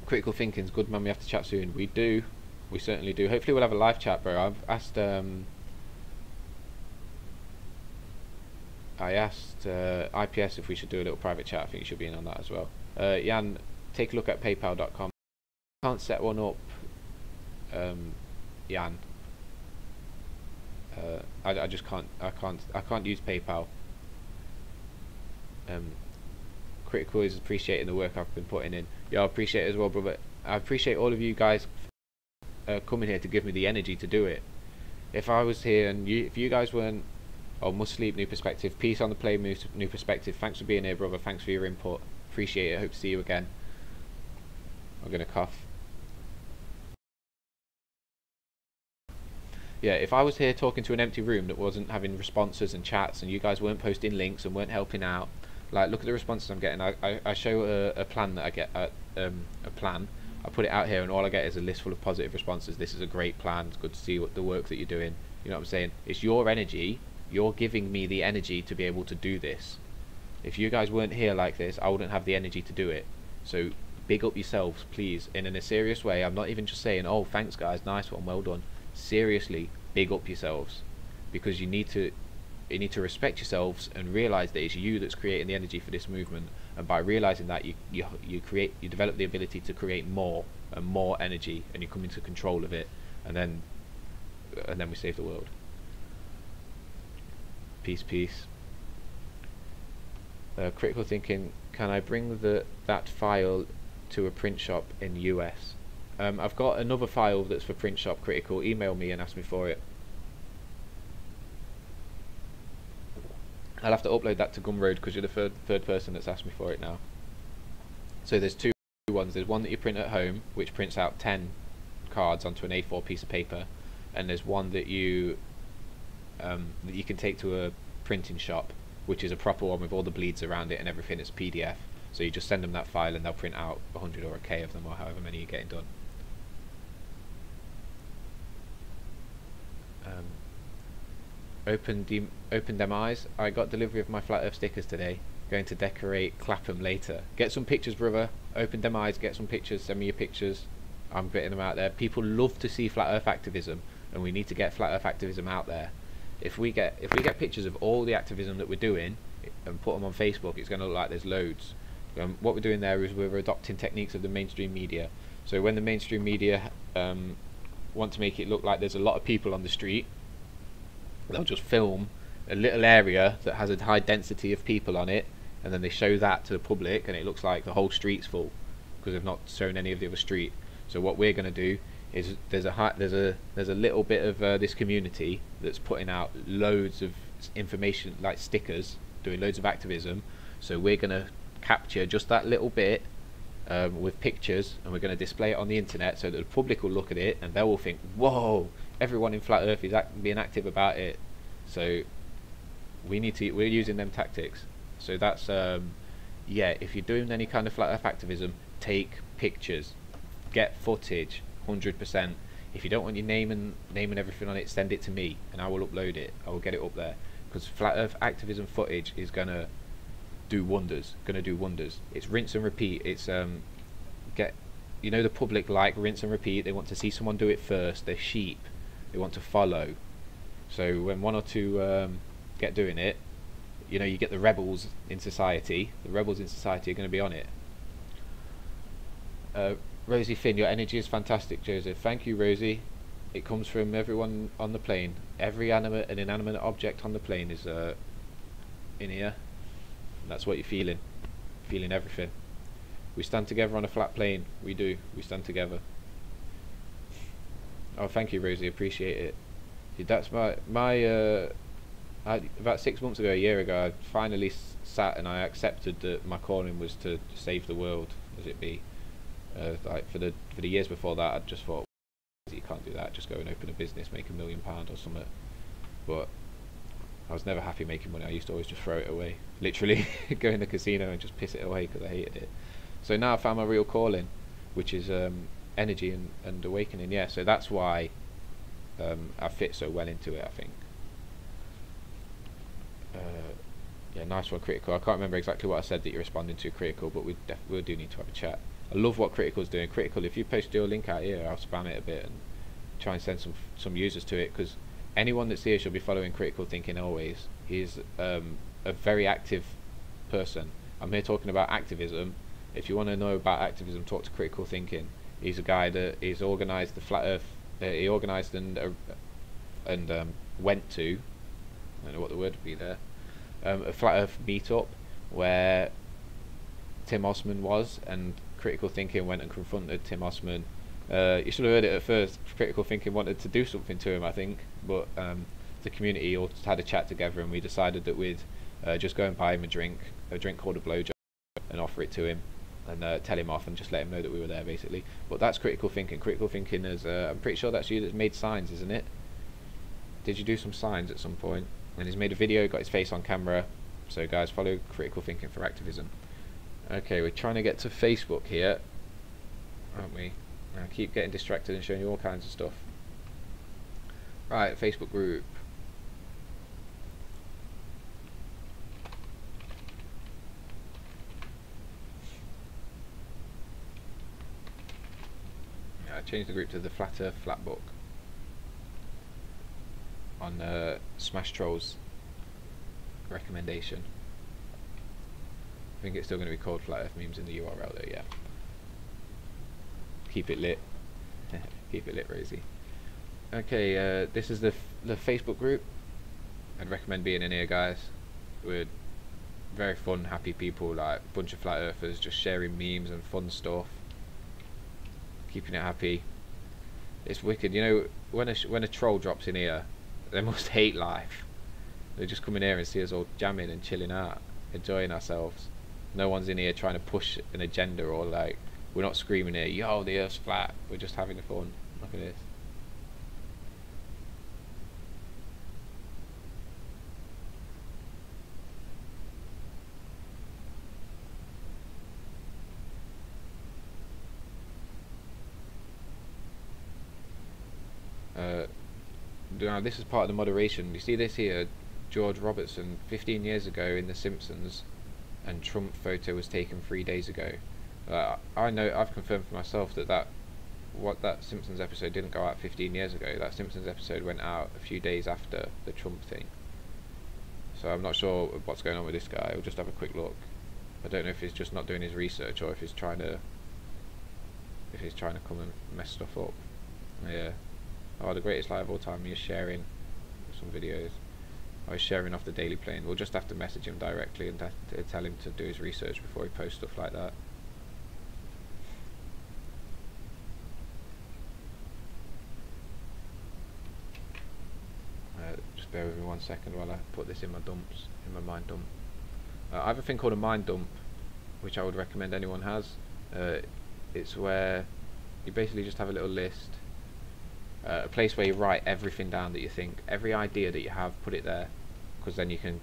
Critical thinking's good, man. We have to chat soon. We do. We certainly do. Hopefully we'll have a live chat, bro. I asked IPS if we should do a little private chat. I think you should be in on that as well. Jan, take a look at paypal.com. Can't set one up, Jan. I just can't. I can't use PayPal. Critical is appreciating the work I've been putting in. Yeah, I appreciate it as well, brother. I appreciate all of you guys coming here to give me the energy to do it. If I was here and if you guys weren't, Must Sleep, New Perspective, Peace on the Play, New Perspective, thanks for being here, brother. Thanks for your input. Appreciate it. Hope to see you again. I'm gonna cough. Yeah, if I was here talking to an empty room that wasn't having responses and chats, and you guys weren't posting links and weren't helping out, like, look at the responses I'm getting. I show a plan that I get, a plan. I put it out here, and all I get is a list full of positive responses. This is a great plan. It's good to see the work that you're doing. You know what I'm saying? It's your energy. You're giving me the energy to be able to do this. If you guys weren't here like this, I wouldn't have the energy to do it. So big up yourselves, please, in a serious way. I'm not even just saying, oh, thanks guys, nice one, well done. Seriously, big up yourselves, because you need to respect yourselves and realize that it's you that's creating the energy for this movement. And by realizing that, you develop the ability to create more and more energy, and you come into control of it, and then we save the world. Peace, peace. Critical thinking. Can I bring that file to a print shop in US? I've got another file that's for print shop. Critical. Email me and ask me for it. I'll have to upload that to Gumroad because you're the third person that's asked me for it now. So there's two ones. There's one that you print at home, which prints out 10 cards onto an A4 piece of paper, and there's one that you can take to a printing shop, which is a proper one with all the bleeds around it and everything. It's PDF. So you just send them that file and they'll print out 100 or a K of them, or however many you're getting done. Open them eyes. I got delivery of my Flat Earth stickers today. Going to decorate Clapham later. Get some pictures, brother. Open them eyes. Get some pictures. Send me your pictures. I'm getting them out there. People love to see Flat Earth activism. and we need to get flat earth activism out there. If we get pictures of all the activism that we're doing and put them on Facebook, it's going to look like there's loads. What we're doing there is we're adopting techniques of the mainstream media. So when the mainstream media want to make it look like there's a lot of people on the street, they'll just film a little area that has a high density of people on it, and then they show that to the public, and it looks like the whole street's full because they've not shown any of the other street. So what we're going to do is there's a little bit of this community that's putting out loads of information, like stickers, doing loads of activism. So we're going to capture just that little bit with pictures, and we're going to display it on the internet so that the public will look at it and they will think, whoa, everyone in flat earth is being active about it. So we're using them tactics. So that's yeah, if you're doing any kind of flat earth activism, take pictures, get footage, 100%. If you don't want your name and everything on it, send it to me and I will upload it. I will get it up there, because flat earth activism footage is gonna do wonders. It's rinse and repeat. It's you know, the public like rinse and repeat. They want to see someone do it first. They're sheep. They want to follow. So when one or two get doing it, you know, you get the rebels in society. The rebels in society are going to be on it. Rosie Finn, your energy is fantastic, Joseph. Thank you, Rosie. It comes from everyone on the plane. Every animate and inanimate object on the plane is in here. And that's what you're feeling. Feeling everything. We stand together on a flat plane. We do. We stand together. Oh, thank you, Rosie. Appreciate it. That's about 6 months ago, a year ago, I finally sat and I accepted that my calling was to save the world, as it be. Like for the years before that, I just thought, you can't do that. Just go and open a business, make £1 million or something. But I was never happy making money. I used to always just throw it away, literally go in the casino and just piss it away because I hated it. So now I found my real calling, which is energy and awakening. Yeah, so that's why I fit so well into it, I think. Yeah, nice one, Critical. I can't remember exactly what I said that you're responding to, Critical, but we do need to have a chat. I love what Critical's doing. Critical, if you post your link out here, I'll spam it a bit and try and send some users to it, because anyone that's here should be following Critical Thinking always. He's a very active person. I'm here talking about activism. If you want to know about activism, talk to Critical Thinking. He's a guy that he's organised the Flat Earth. He organised and went to, I don't know what the word would be there, a Flat Earth meetup where Tim Osman was, and Critical Thinking went and confronted Tim Osman. You should have heard it at first. Critical Thinking wanted to do something to him, I think, but the community all had a chat together, and we decided that we'd just go and buy him a drink called a blowjob, and offer it to him, and tell him off, and just let him know that we were there, basically. But that's Critical Thinking. Critical Thinking is, I'm pretty sure that's you that made signs, isn't it? Did you do some signs at some point? And he's made a video, got his face on camera. So guys, follow Critical Thinking for activism. Okay, we're trying to get to Facebook here, aren't we? I keep getting distracted and showing you all kinds of stuff. Right, Facebook group. Yeah, I changed the group to the Flat Earth Flat Book on Smash Trolls recommendation. I think it's still going to be called Flat Earth Memes in the URL though, yeah. Keep it lit. Keep it lit, Rosie. Okay, this is the Facebook group. I'd recommend being in here, guys. We're very fun, happy people, like a bunch of flat earthers just sharing memes and fun stuff. Keeping it happy. It's wicked. You know, when a troll drops in here, they must hate life. They just come in here and see us all jamming and chilling out, enjoying ourselves. No one's in here trying to push an agenda, or like, we're not screaming here, yo, the earth's flat. We're just having fun. Look at this. Now this is part of the moderation. You see this here, George Robertson, 15 years ago in The Simpsons, and Trump photo was taken 3 days ago. I know, I've confirmed for myself that what that Simpsons episode didn't go out 15 years ago. That Simpsons episode went out a few days after the Trump thing. So I'm not sure what's going on with this guy. I'll just have a quick look. I don't know if he's just not doing his research or if he's trying to come and mess stuff up. Yeah. Oh, the greatest lie of all time. He's sharing some videos. I was sharing off the Daily Plane. We'll just have to message him directly and tell him to do his research before he posts stuff like that. Just bear with me 1 second while I put this in my dumps, in my mind dump. I have a thing called a mind dump, which I would recommend anyone has. It's where you basically just have a little list, a place where you write everything down that you think, every idea that you have, put it there, because then you can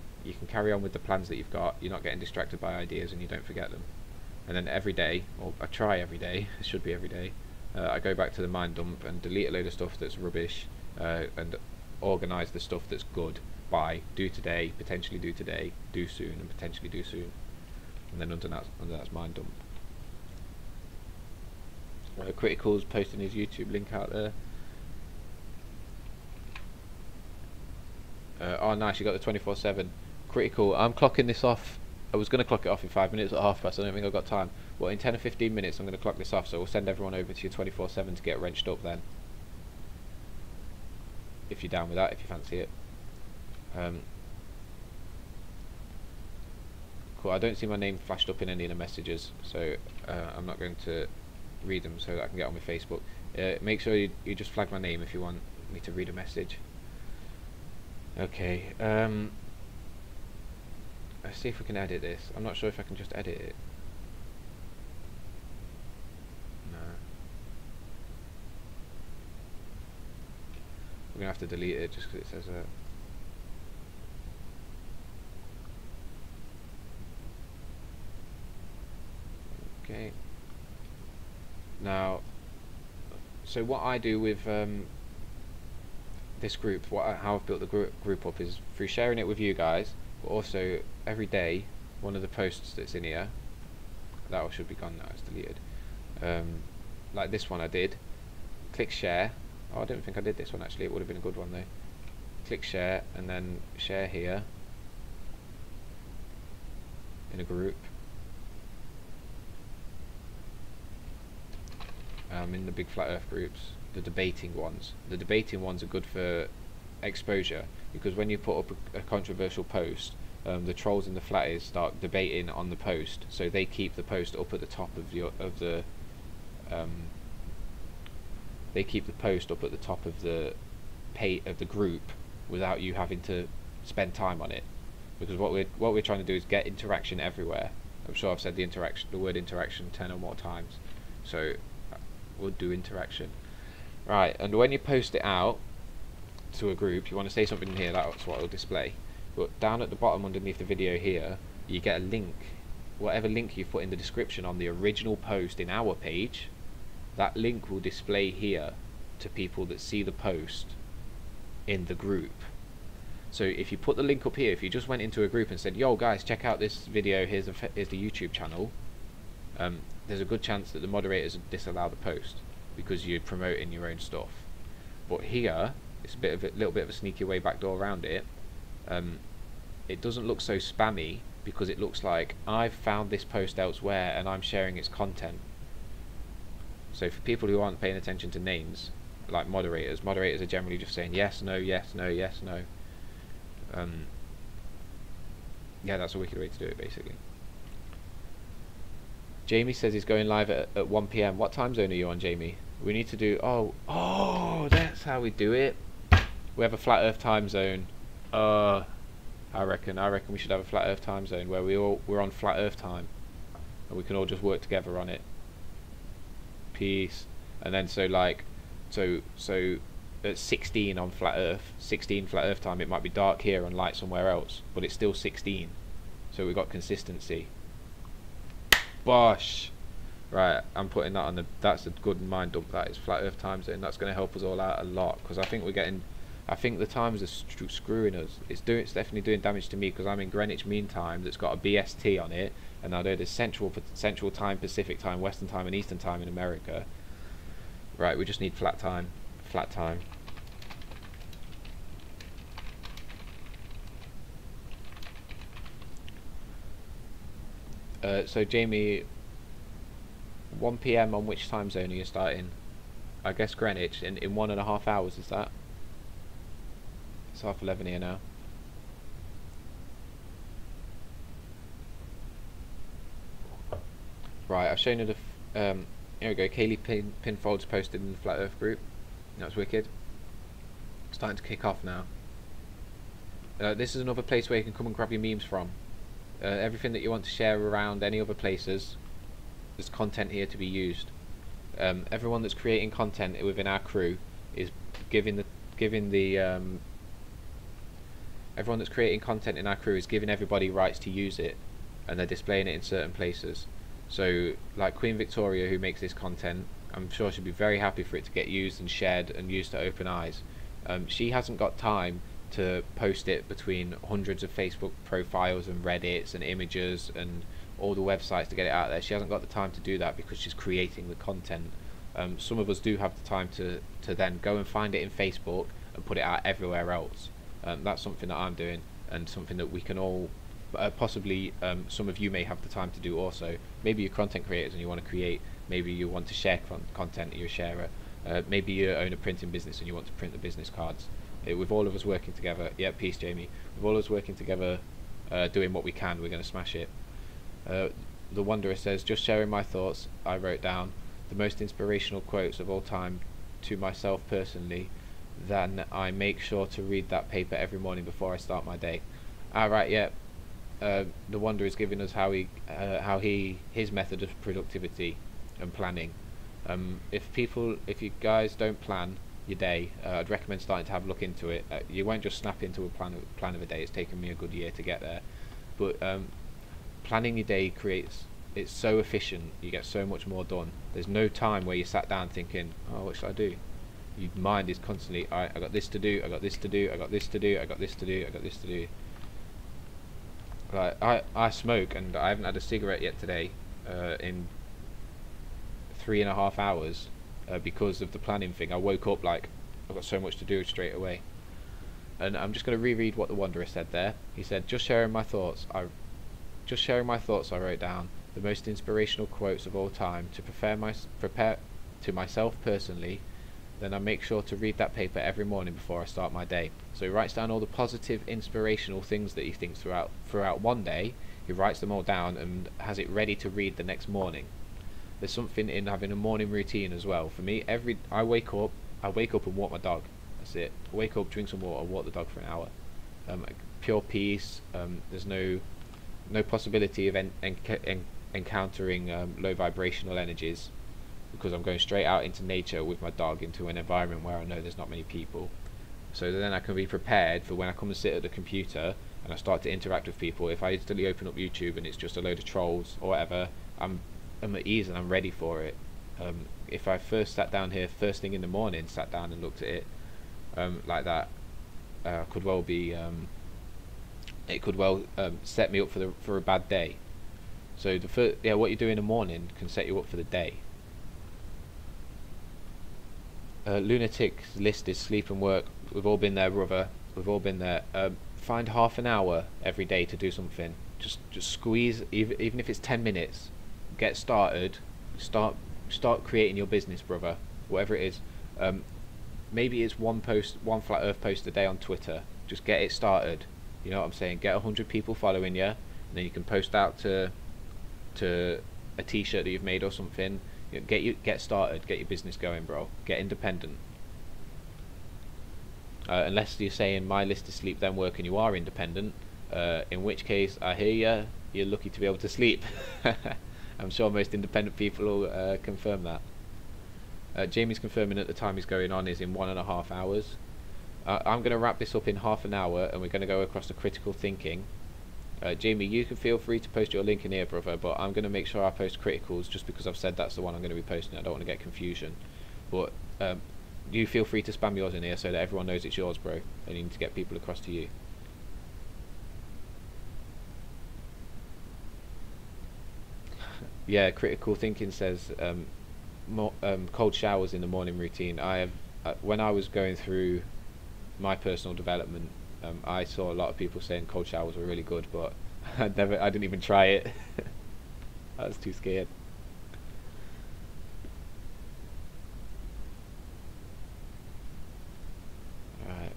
carry on with the plans that you've got. You're not getting distracted by ideas and you don't forget them. And then every day, or I try every day, it should be every day, I go back to the mind dump and delete a load of stuff that's rubbish, and organise the stuff that's good by do today, potentially do today, do soon, and potentially do soon. And then under that's mind dump. Critical's posting his YouTube link out there. Oh nice, you got the 24/7. Critical, I'm clocking this off. I was going to clock it off in 5 minutes at 1:30. I don't think I've got time. Well, in 10 or 15 minutes I'm going to clock this off, so we'll send everyone over to your 24/7 to get wrenched up then. If you're down with that, if you fancy it. Cool, I don't see my name flashed up in any of the messages, so I'm not going to read them so that I can get on with Facebook. Make sure you just flag my name if you want me to read a message. Okay, let's see if we can edit this. I'm not sure if I can just edit it. No. We're going to have to delete it just because it says okay. Now, so what I do with this group, how I've built the group up is through sharing it with you guys, but also every day one of the posts that's in here, that one should be gone now, it's deleted, like this one I did, click share. Oh, I don't think I did this one actually, it would have been a good one though. Click share and then share here in a group. In the big flat earth groups, the debating ones. The debating ones are good for exposure, because when you put up a controversial post, the trolls and the flatters start debating on the post, so they keep the post up at the top of they keep the post up at the top of the group without you having to spend time on it, because what we're trying to do is get interaction everywhere. I'm sure I've said the word interaction 10 or more times, so we'll do interaction. Right, and when you post it out to a group, you want to say something in here, that's what it'll display. But down at the bottom underneath the video here, you get a link. Whatever link you put in the description on the original post in our page, that link will display here to people that see the post in the group. So if you put the link up here, if you just went into a group and said, yo guys, check out this video, here's the YouTube channel, there's a good chance that the moderators would disallow the post because you're promoting your own stuff. But here, it's a little bit of a sneaky way backdoor around it. It doesn't look so spammy because it looks like I've found this post elsewhere and I'm sharing its content. So for people who aren't paying attention to names, like moderators are generally just saying yes, no, yes, no, yes, no. Yeah, that's a wicked way to do it, basically. Jamie says he's going live at 1 PM. What time zone are you on, Jamie? We need to do... Oh, that's how we do it. We have a flat earth time zone. I reckon we should have a flat earth time zone where we're on flat earth time. And we can all just work together on it. Peace. And then so at 16 on flat earth, 16 flat earth time, it might be dark here and light somewhere else, but it's still 16. So we've got consistency. Bosh. Right, I'm putting that on that's a good mind dump, that is flat earth time zone. That's going to help us all out a lot, because I think the times are screwing us. It's definitely doing damage to me, because I'm in Greenwich Mean Time that's got a BST on it, and I know there's Central Time, Pacific Time, Western Time and Eastern Time in America. Right, we just need flat time. Flat time. So Jamie, 1 PM on which time zone are you starting? I guess Greenwich, in 1.5 hours, is that? It's 11:30 here now. Right, I've shown you the here we go, Kaylee Pinfold's posted in the Flat Earth group. That's wicked. It's starting to kick off now. This is another place where you can come and grab your memes from. Everything that you want to share around any other places, there's content here to be used. Everyone that's creating content within our crew is giving everyone that's creating content in our crew is giving everybody rights to use it, and they're displaying it in certain places. So like Queen Victoria, who makes this content, I'm sure she'll be very happy for it to get used and shared and used to open eyes. She hasn't got time to post it between hundreds of Facebook profiles and Reddits and images and all the websites to get it out there. She hasn't got the time to do that because she's creating the content. Some of us do have the time to then go and find it in Facebook and put it out everywhere else. That's something that I'm doing, and something that we can all possibly some of you may have the time to do also. Maybe you're content creators and you want to create, maybe you want to share content, you're a sharer, maybe you own a printing business and you want to print the business cards. With all of us working together, yeah, peace Jamie, with all of us working together, doing what we can, we're going to smash it. The Wanderer says, just sharing my thoughts, I wrote down the most inspirational quotes of all time to myself personally, then I make sure to read that paper every morning before I start my day. Alright, yeah. The Wanderer is giving us his method of productivity and planning. If you guys don't plan your day, I'd recommend starting to have a look into it. You won't just snap into a plan of a day. It's taken me a good year to get there, but planning your day it's so efficient. You get so much more done. There's no time where you sat down thinking, oh, what should I do? Your mind is constantly, I got this to do, I got this to do, I got this to do, I got this to do, I got this to do. Like I smoke, and I haven't had a cigarette yet today in 3.5 hours because of the planning thing. I woke up like I've got so much to do straight away. And I'm just going to reread what the Wanderer said there. He said, just sharing my thoughts, I wrote down the most inspirational quotes of all time to prepare to myself personally. Then I make sure to read that paper every morning before I start my day. So he writes down all the positive, inspirational things that he thinks throughout one day. He writes them all down and has it ready to read the next morning. There's something in having a morning routine as well. For me, I wake up and walk my dog. That's it. I wake up, drink some water, walk the dog for an hour. Pure peace. There's no possibility of encountering low vibrational energies, because I'm going straight out into nature with my dog, into an environment where I know there's not many people. So then I can be prepared for when I come and sit at the computer and I start to interact with people. If I instantly open up YouTube and it's just a load of trolls or whatever, I'm at ease and I'm ready for it. If I first sat down here first thing in the morning, sat down and looked at it like that, could well be it could well set me up for a bad day. So what you do in the morning can set you up for the day. Lunatic's list is sleep and work. We've all been there, brother. We've all been there. Find half an hour every day to do something. Just squeeze, even if it's 10 minutes. Get started. Start creating your business, brother. Whatever it is. Maybe it's one flat earth post a day on Twitter. Just get it started. You know what I'm saying? Get 100 people following you, and then you can post out to a t-shirt that you've made or something. Get started, get your business going, bro. Get independent. Unless you're saying my list is sleep then work and you are independent, in which case I hear you're lucky to be able to sleep. I'm sure most independent people will confirm that. Jamie's confirming that the time he's going on is in 1.5 hours. I'm going to wrap this up in half an hour, and we're going to go across to critical thinking. Jamie, you can feel free to post your link in here, brother, but I'm going to make sure I post criticals just because I've said that's the one I'm going to be posting. I don't want to get confusion. But you feel free to spam yours in here so that everyone knows it's yours, bro. I need to get people across to you. Yeah, critical thinking says cold showers in the morning routine. I have when I was going through my personal development, I saw a lot of people saying cold showers were really good, but I didn't even try it. I was too scared. Right,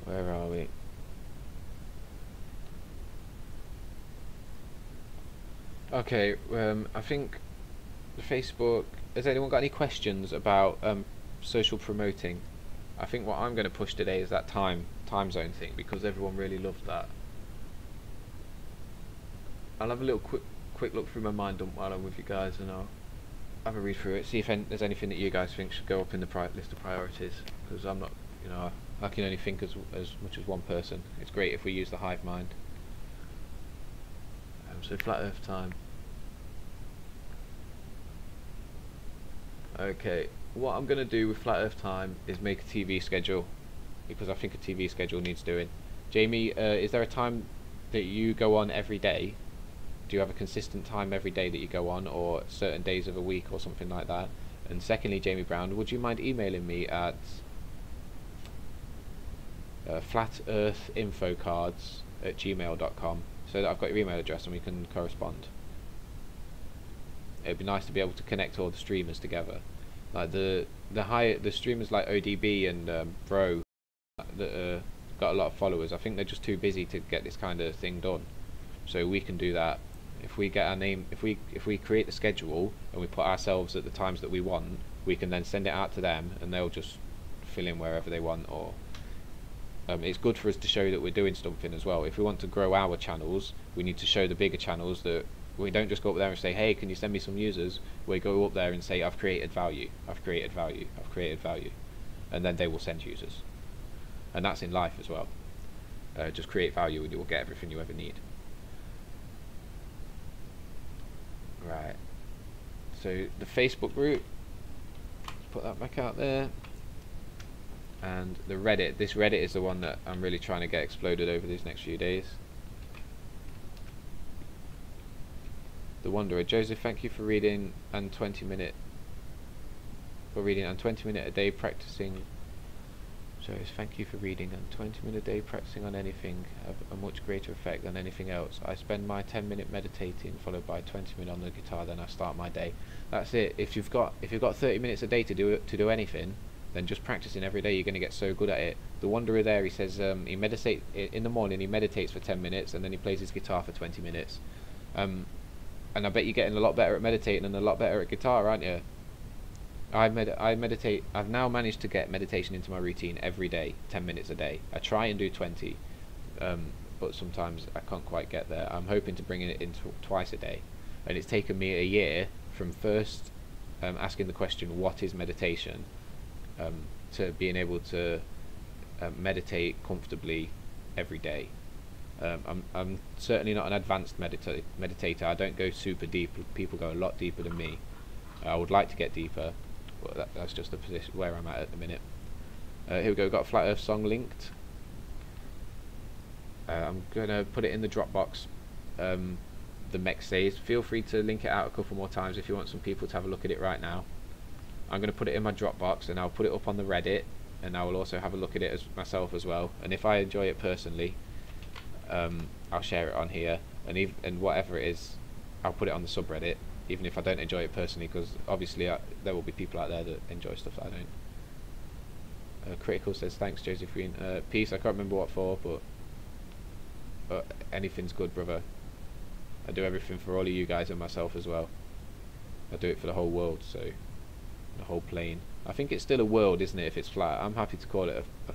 where are we? Okay, I think the Facebook. Has anyone got any questions about social promoting? I think what I'm going to push today is that time zone thing, because everyone really loved that. I'll have a little quick look through my mind dump while I'm with you guys, and I'll have a read through it, see if there's anything that you guys think should go up in the list of priorities. Because I'm not, you know, I can only think as much as one person. It's great if we use the hive mind. So flat Earth time. Okay, what I'm going to do with flat Earth time is make a TV schedule, because I think a TV schedule needs doing. Jamie, is there a time that you go on every day? Do you have a consistent time every day that you go on, or certain days of a week or something like that? And secondly, Jamie Brown, would you mind emailing me at flatearthinfocards@gmail.com so that I've got your email address and we can correspond? It'd be nice to be able to connect all the streamers together, like the streamers like ODB and Bro that got a lot of followers. I think they're just too busy to get this kind of thing done, so we can do that. If we get our name, if we create the schedule and we put ourselves at the times that we want, we can then send it out to them and they'll just fill in wherever they want. Or it's good for us to show that we're doing something as well. If we want to grow our channels, we need to show the bigger channels that we don't just go up there and say, hey, can you send me some users? We go up there and say, I've created value, I've created value, I've created value, and then they will send users. And that's in life as well. Just create value and you will get everything you ever need. Right, so the Facebook group, put that back out there. And the Reddit, this Reddit is the one that I'm really trying to get exploded over these next few days. The Wanderer, Joseph, thank you for reading and 20 minute a day practicing. Joseph, thank you for reading and 20-minute a day practicing on anything have a much greater effect than anything else. I spend my 10-minute meditating followed by 20 minutes on the guitar, then I start my day. That's it. If you've got 30 minutes a day to do anything, then just practicing every day, you're going to get so good at it. The Wanderer there, he says he meditates in the morning, he meditates for 10 minutes and then he plays his guitar for 20 minutes. And I bet you're getting a lot better at meditating and a lot better at guitar, aren't you? I meditate. I've now managed to get meditation into my routine every day, 10 minutes a day. I try and do 20, but sometimes I can't quite get there. I'm hoping to bring it in twice a day, and it's taken me a year from first asking the question, what is meditation, to being able to meditate comfortably every day. I'm certainly not an advanced meditator. I don't go super deep. People go a lot deeper than me. I would like to get deeper, but that's just the position where I'm at the minute. Here we go. We've got a Flat Earth song linked. I'm gonna put it in the Dropbox. The mech says, feel free to link it out a couple more times if you want some people to have a look at it right now. I'm gonna put it in my Dropbox and I'll put it up on the Reddit, and I will also have a look at it as myself as well. And if I enjoy it personally, I'll share it on here, and whatever it is, I'll put it on the subreddit, even if I don't enjoy it personally, because obviously there will be people out there that enjoy stuff that I don't. Critical says, thanks Joseph Green. Peace, I can't remember what for, but anything's good, brother. I do everything for all of you guys and myself as well. I do it for the whole world, so the whole plane. I think it's still a world, isn't it, if it's flat? I'm happy to call it a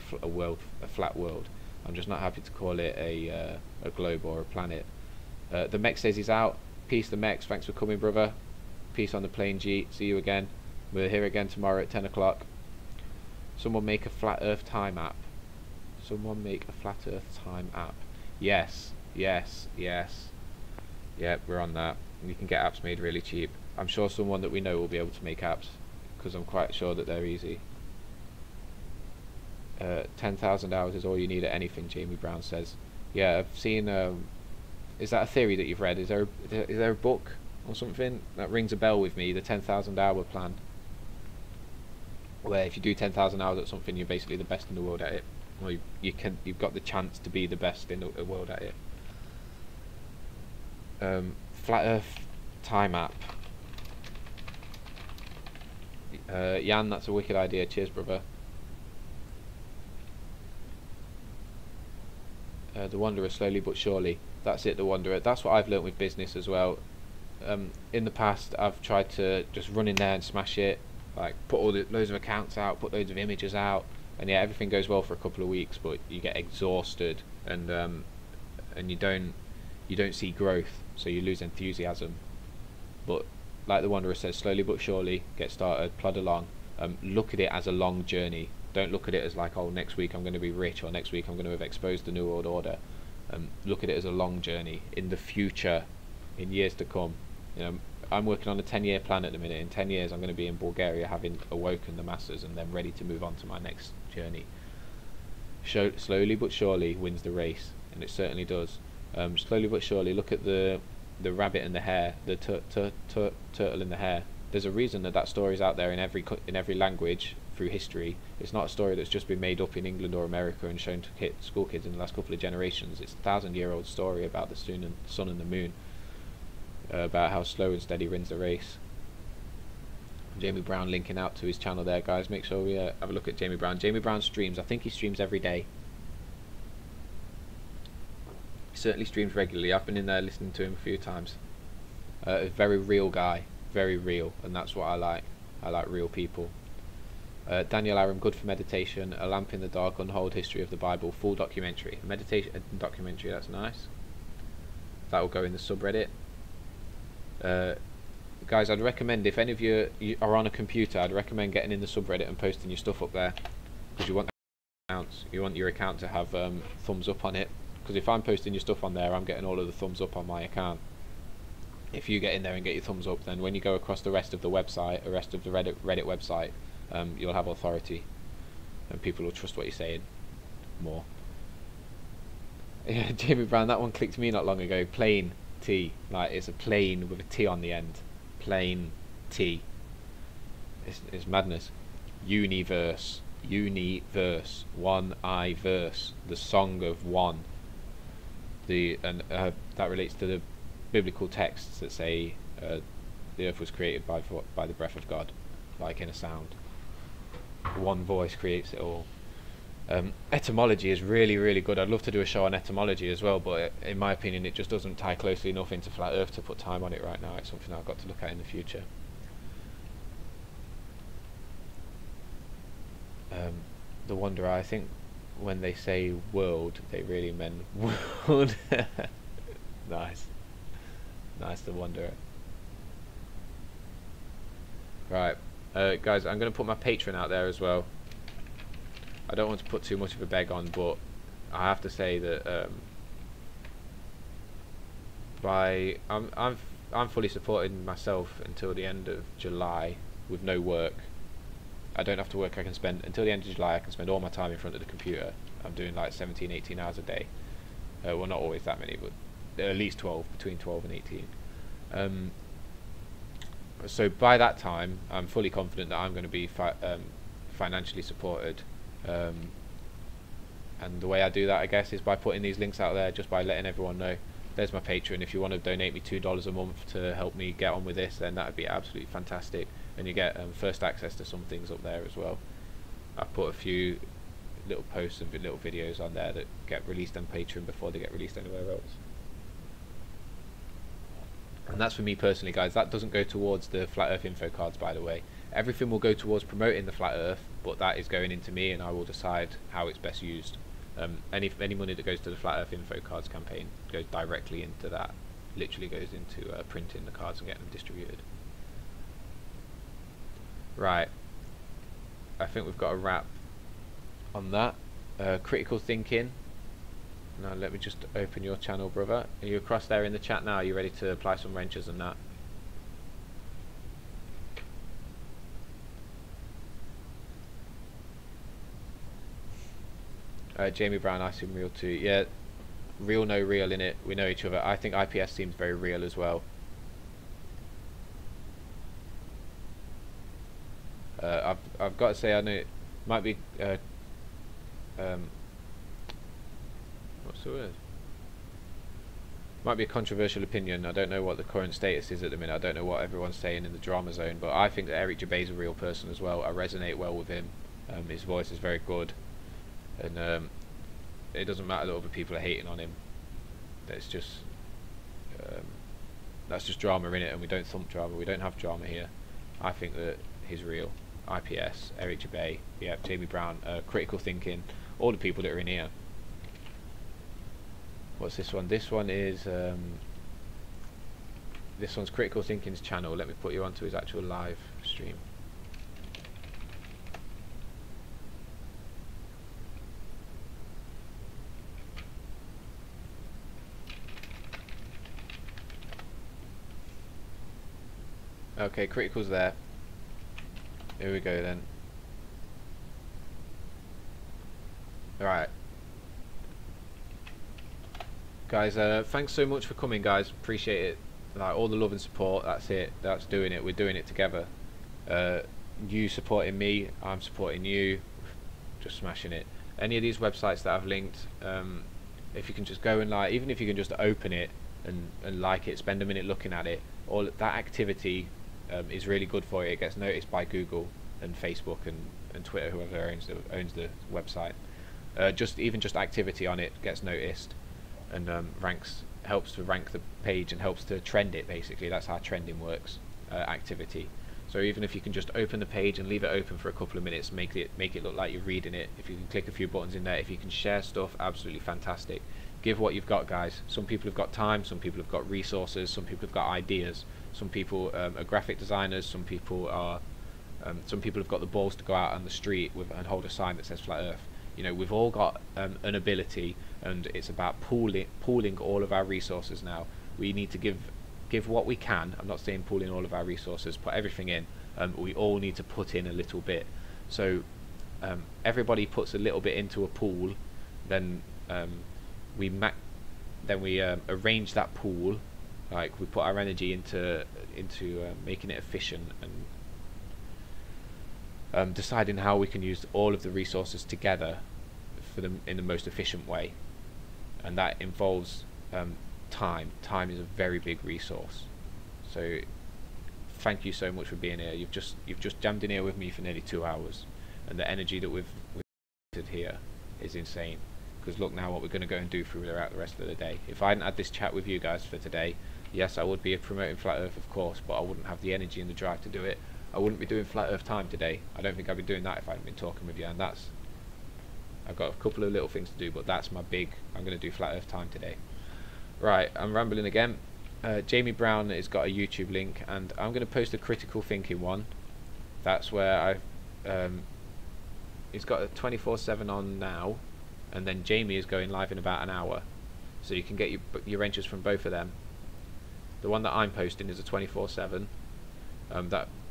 flat world. I'm just not happy to call it a globe or a planet. The mech says he's out. Peace, the mechs. Thanks for coming, brother. Peace on the plane, G. See you again. We're here again tomorrow at 10 o'clock. Someone make a flat Earth time app. Someone make a flat Earth time app. Yes, yes, yes. Yep, we're on that. You can get apps made really cheap. I'm sure someone that we know will be able to make apps, because I'm quite sure that they're easy. 10,000 hours is all you need at anything, Jamie Brown says. Yeah, I've seen. Is that a theory that you've read? Is there a book or something. That rings a bell with me. The 10,000 hour plan, where if you do 10,000 hours at something, you're basically the best in the world at it. Or you've got the chance to be the best in the world at it. Flat Earth time app. Jan, that's a wicked idea. Cheers, brother. The Wanderer, slowly but surely. That's it, the Wanderer. That's what I've learnt with business as well. In the past, I've tried to just run in there and smash it, like put loads of accounts out, put loads of images out, and yeah, everything goes well for a couple of weeks, but you get exhausted, and you don't see growth, so you lose enthusiasm. But like the Wanderer says, slowly but surely, get started, plod along. Look at it as a long journey. Don't look at it as like, oh, next week I'm going to be rich, or next week I'm going to have exposed the New World Order. Look at it as a long journey. In the future, in years to come, you know, I'm working on a 10-year plan at the minute. In 10 years I'm going to be in Bulgaria, having awoken the masses, and then ready to move on to my next journey. Slowly but surely wins the race, and it certainly does. Slowly but surely, look at the rabbit and the hare, the turtle and the hare. There's a reason that story's out there in every language through history. It's not a story that's just been made up in England or America and shown to school kids in the last couple of generations. It's a 1,000-year-old story about the sun and the moon, about how slow and steady wins the race. Jamie Brown linking out to his channel there, guys. Make sure we have a look at Jamie Brown. Jamie Brown streams. I think he streams every day. He certainly streams regularly. I've been in there listening to him a few times. A very real guy, very real, and that's what I like. I like real people. Daniel Aram, good for meditation. A lamp in the dark, untold history of the Bible, full documentary. Meditation documentary, that's nice. That will go in the subreddit. Guys, I'd recommend, if any of you are on a computer, I'd recommend getting in the subreddit and posting your stuff up there, because you want your account to have thumbs up on it. Because if I'm posting your stuff on there, I'm getting all of the thumbs up on my account. If you get in there and get your thumbs up, then when you go across the rest of the website, the rest of the Reddit website, you'll have authority, and people will trust what you're saying more. Yeah, Jamie Brown, that one clicked me not long ago. Plain T, like it's a plane with a T on the end. Plain T. It's madness. Universe, one I verse, the song of one. That relates to the biblical texts that say the earth was created by the breath of God, like in a sound. One voice creates it all. Etymology is really, really good. I'd love to do a show on etymology as well, but in my opinion it just doesn't tie closely enough into Flat Earth to put time on it right now. It's something I've got to look at in the future. The Wanderer, I think when they say world, they really meant world. Nice. Nice, the Wanderer. Right, guys, I'm going to put my Patreon out there as well. I don't want to put too much of a beg on, but I have to say that I'm fully supporting myself until the end of July with no work. I don't have to work. I can spend until the end of July. I can spend all my time in front of the computer. I'm doing like 17, 18 hours a day. Well, not always that many, but at least 12, between 12 and 18. So by that time, I'm fully confident that I'm going to be financially supported. And the way I do that, I guess, is by putting these links out there, just by letting everyone know. There's my Patreon. If you want to donate me $2 a month to help me get on with this, then that would be absolutely fantastic. And you get first access to some things up there as well. I've put a few little posts and little videos on there that get released on Patreon before they get released anywhere else. And that's for me personally, guys. That doesn't go towards the Flat Earth info cards, by the way. Everything will go towards promoting the Flat Earth, but that is going into me, and I will decide how it's best used. Any money that goes to the Flat Earth info cards campaign goes directly into that. Literally goes into printing the cards and getting them distributed. Right. I think we've got a wrap on that. Critical thinking. Now let me just open your channel, brother. Are you across there in the chat now? Are you ready to apply some wrenches and that? Jamie Brown, I seem real too. Yeah, real, no real in it. We know each other. I think IPS seems very real as well. I've got to say, I know it might be what's the word? Might be a controversial opinion. I don't know what the current status is at the minute. I don't know what everyone's saying in the drama zone, but I think that Eric Jabay is a real person as well. I resonate well with him. His voice is very good, and it doesn't matter that other people are hating on him. That's just drama in it, and we don't thump drama. We don't have drama here. I think that he's real. IPS, Eric Jabay, yeah, Jamie Brown, Critical Thinking, all the people that are in here. What's this one? This one is this one's Critical Thinking's channel. Let me put you onto his actual live stream. Okay, Critical's there. Here we go then. Alright. Guys, thanks so much for coming, guys. Appreciate it. Like, all the love and support. That's it. That's doing it. We're doing it together. You supporting me, I'm supporting you. Just smashing it. Any of these websites that I've linked, if you can just go and like, even if you can just open it and like it, spend a minute looking at it, all that activity is really good for you. It gets noticed by Google and Facebook and Twitter, whoever owns the website. Even just activity on it gets noticed, and helps to rank the page and helps to trend it. Basically, that's how trending works. Activity. So even if you can just open the page and leave it open for a couple of minutes, make it look like you're reading it. If you can click a few buttons in there, if you can share stuff, absolutely fantastic. Give what you've got, guys. Some people have got time, some people have got resources, some people have got ideas. Some people are graphic designers. Some people have got the balls to go out on the street and hold a sign that says Flat Earth. You know, we've all got an ability, and it's about pooling all of our resources now. We need to give what we can. I'm not saying pooling all of our resources, put everything in. We all need to put in a little bit. So everybody puts a little bit into a pool, then we arrange that pool. Like, we put our energy into making it efficient and deciding how we can use all of the resources together for them in the most efficient way, and that involves time. Time is a very big resource. So thank you so much for being here. You've just jammed in here with me for nearly 2 hours, and the energy that we've here is insane. Because look now what we're going to go and do throughout the rest of the day. If I hadn't had this chat with you guys for today, yes, I would be promoting Flat Earth, of course, but I wouldn't have the energy and the drive to do it. I wouldn't be doing Flat Earth Time today. I don't think I'd be doing that if I hadn't been talking with you, and I've got a couple of little things to do, but that's my big, I'm going to do Flat Earth Time today. Right, I'm rambling again. Jamie Brown has got a YouTube link, and I'm going to post a Critical Thinking one. That's where he's got a 24/7 on now, and then Jamie is going live in about an hour, so you can get your wrenches from both of them. The one that I'm posting is a 24/7.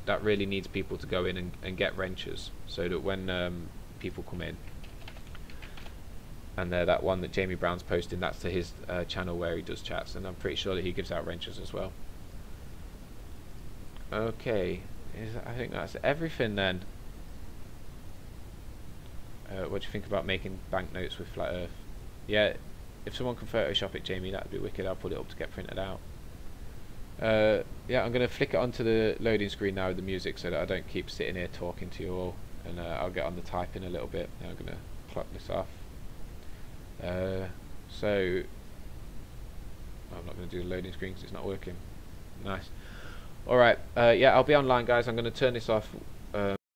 That really needs people to go in and get wrenches, so that when people come in, and that one that Jamie Brown's posting, that's to his channel where he does chats, and I'm pretty sure that he gives out wrenches as well. Okay, I think that's everything then. What do you think about making banknotes with Flat Earth? Yeah, if someone can Photoshop it, Jamie, that'd be wicked. I'll put it up to get printed out. Yeah, I'm going to flick it onto the loading screen now with the music, so that I don't keep sitting here talking to you all, and I'll get on the typing a little bit. Now I'm going to clock this off. So I'm not going to do the loading screen because it's not working. Nice. Alright, yeah, I'll be online, guys. I'm going to turn this off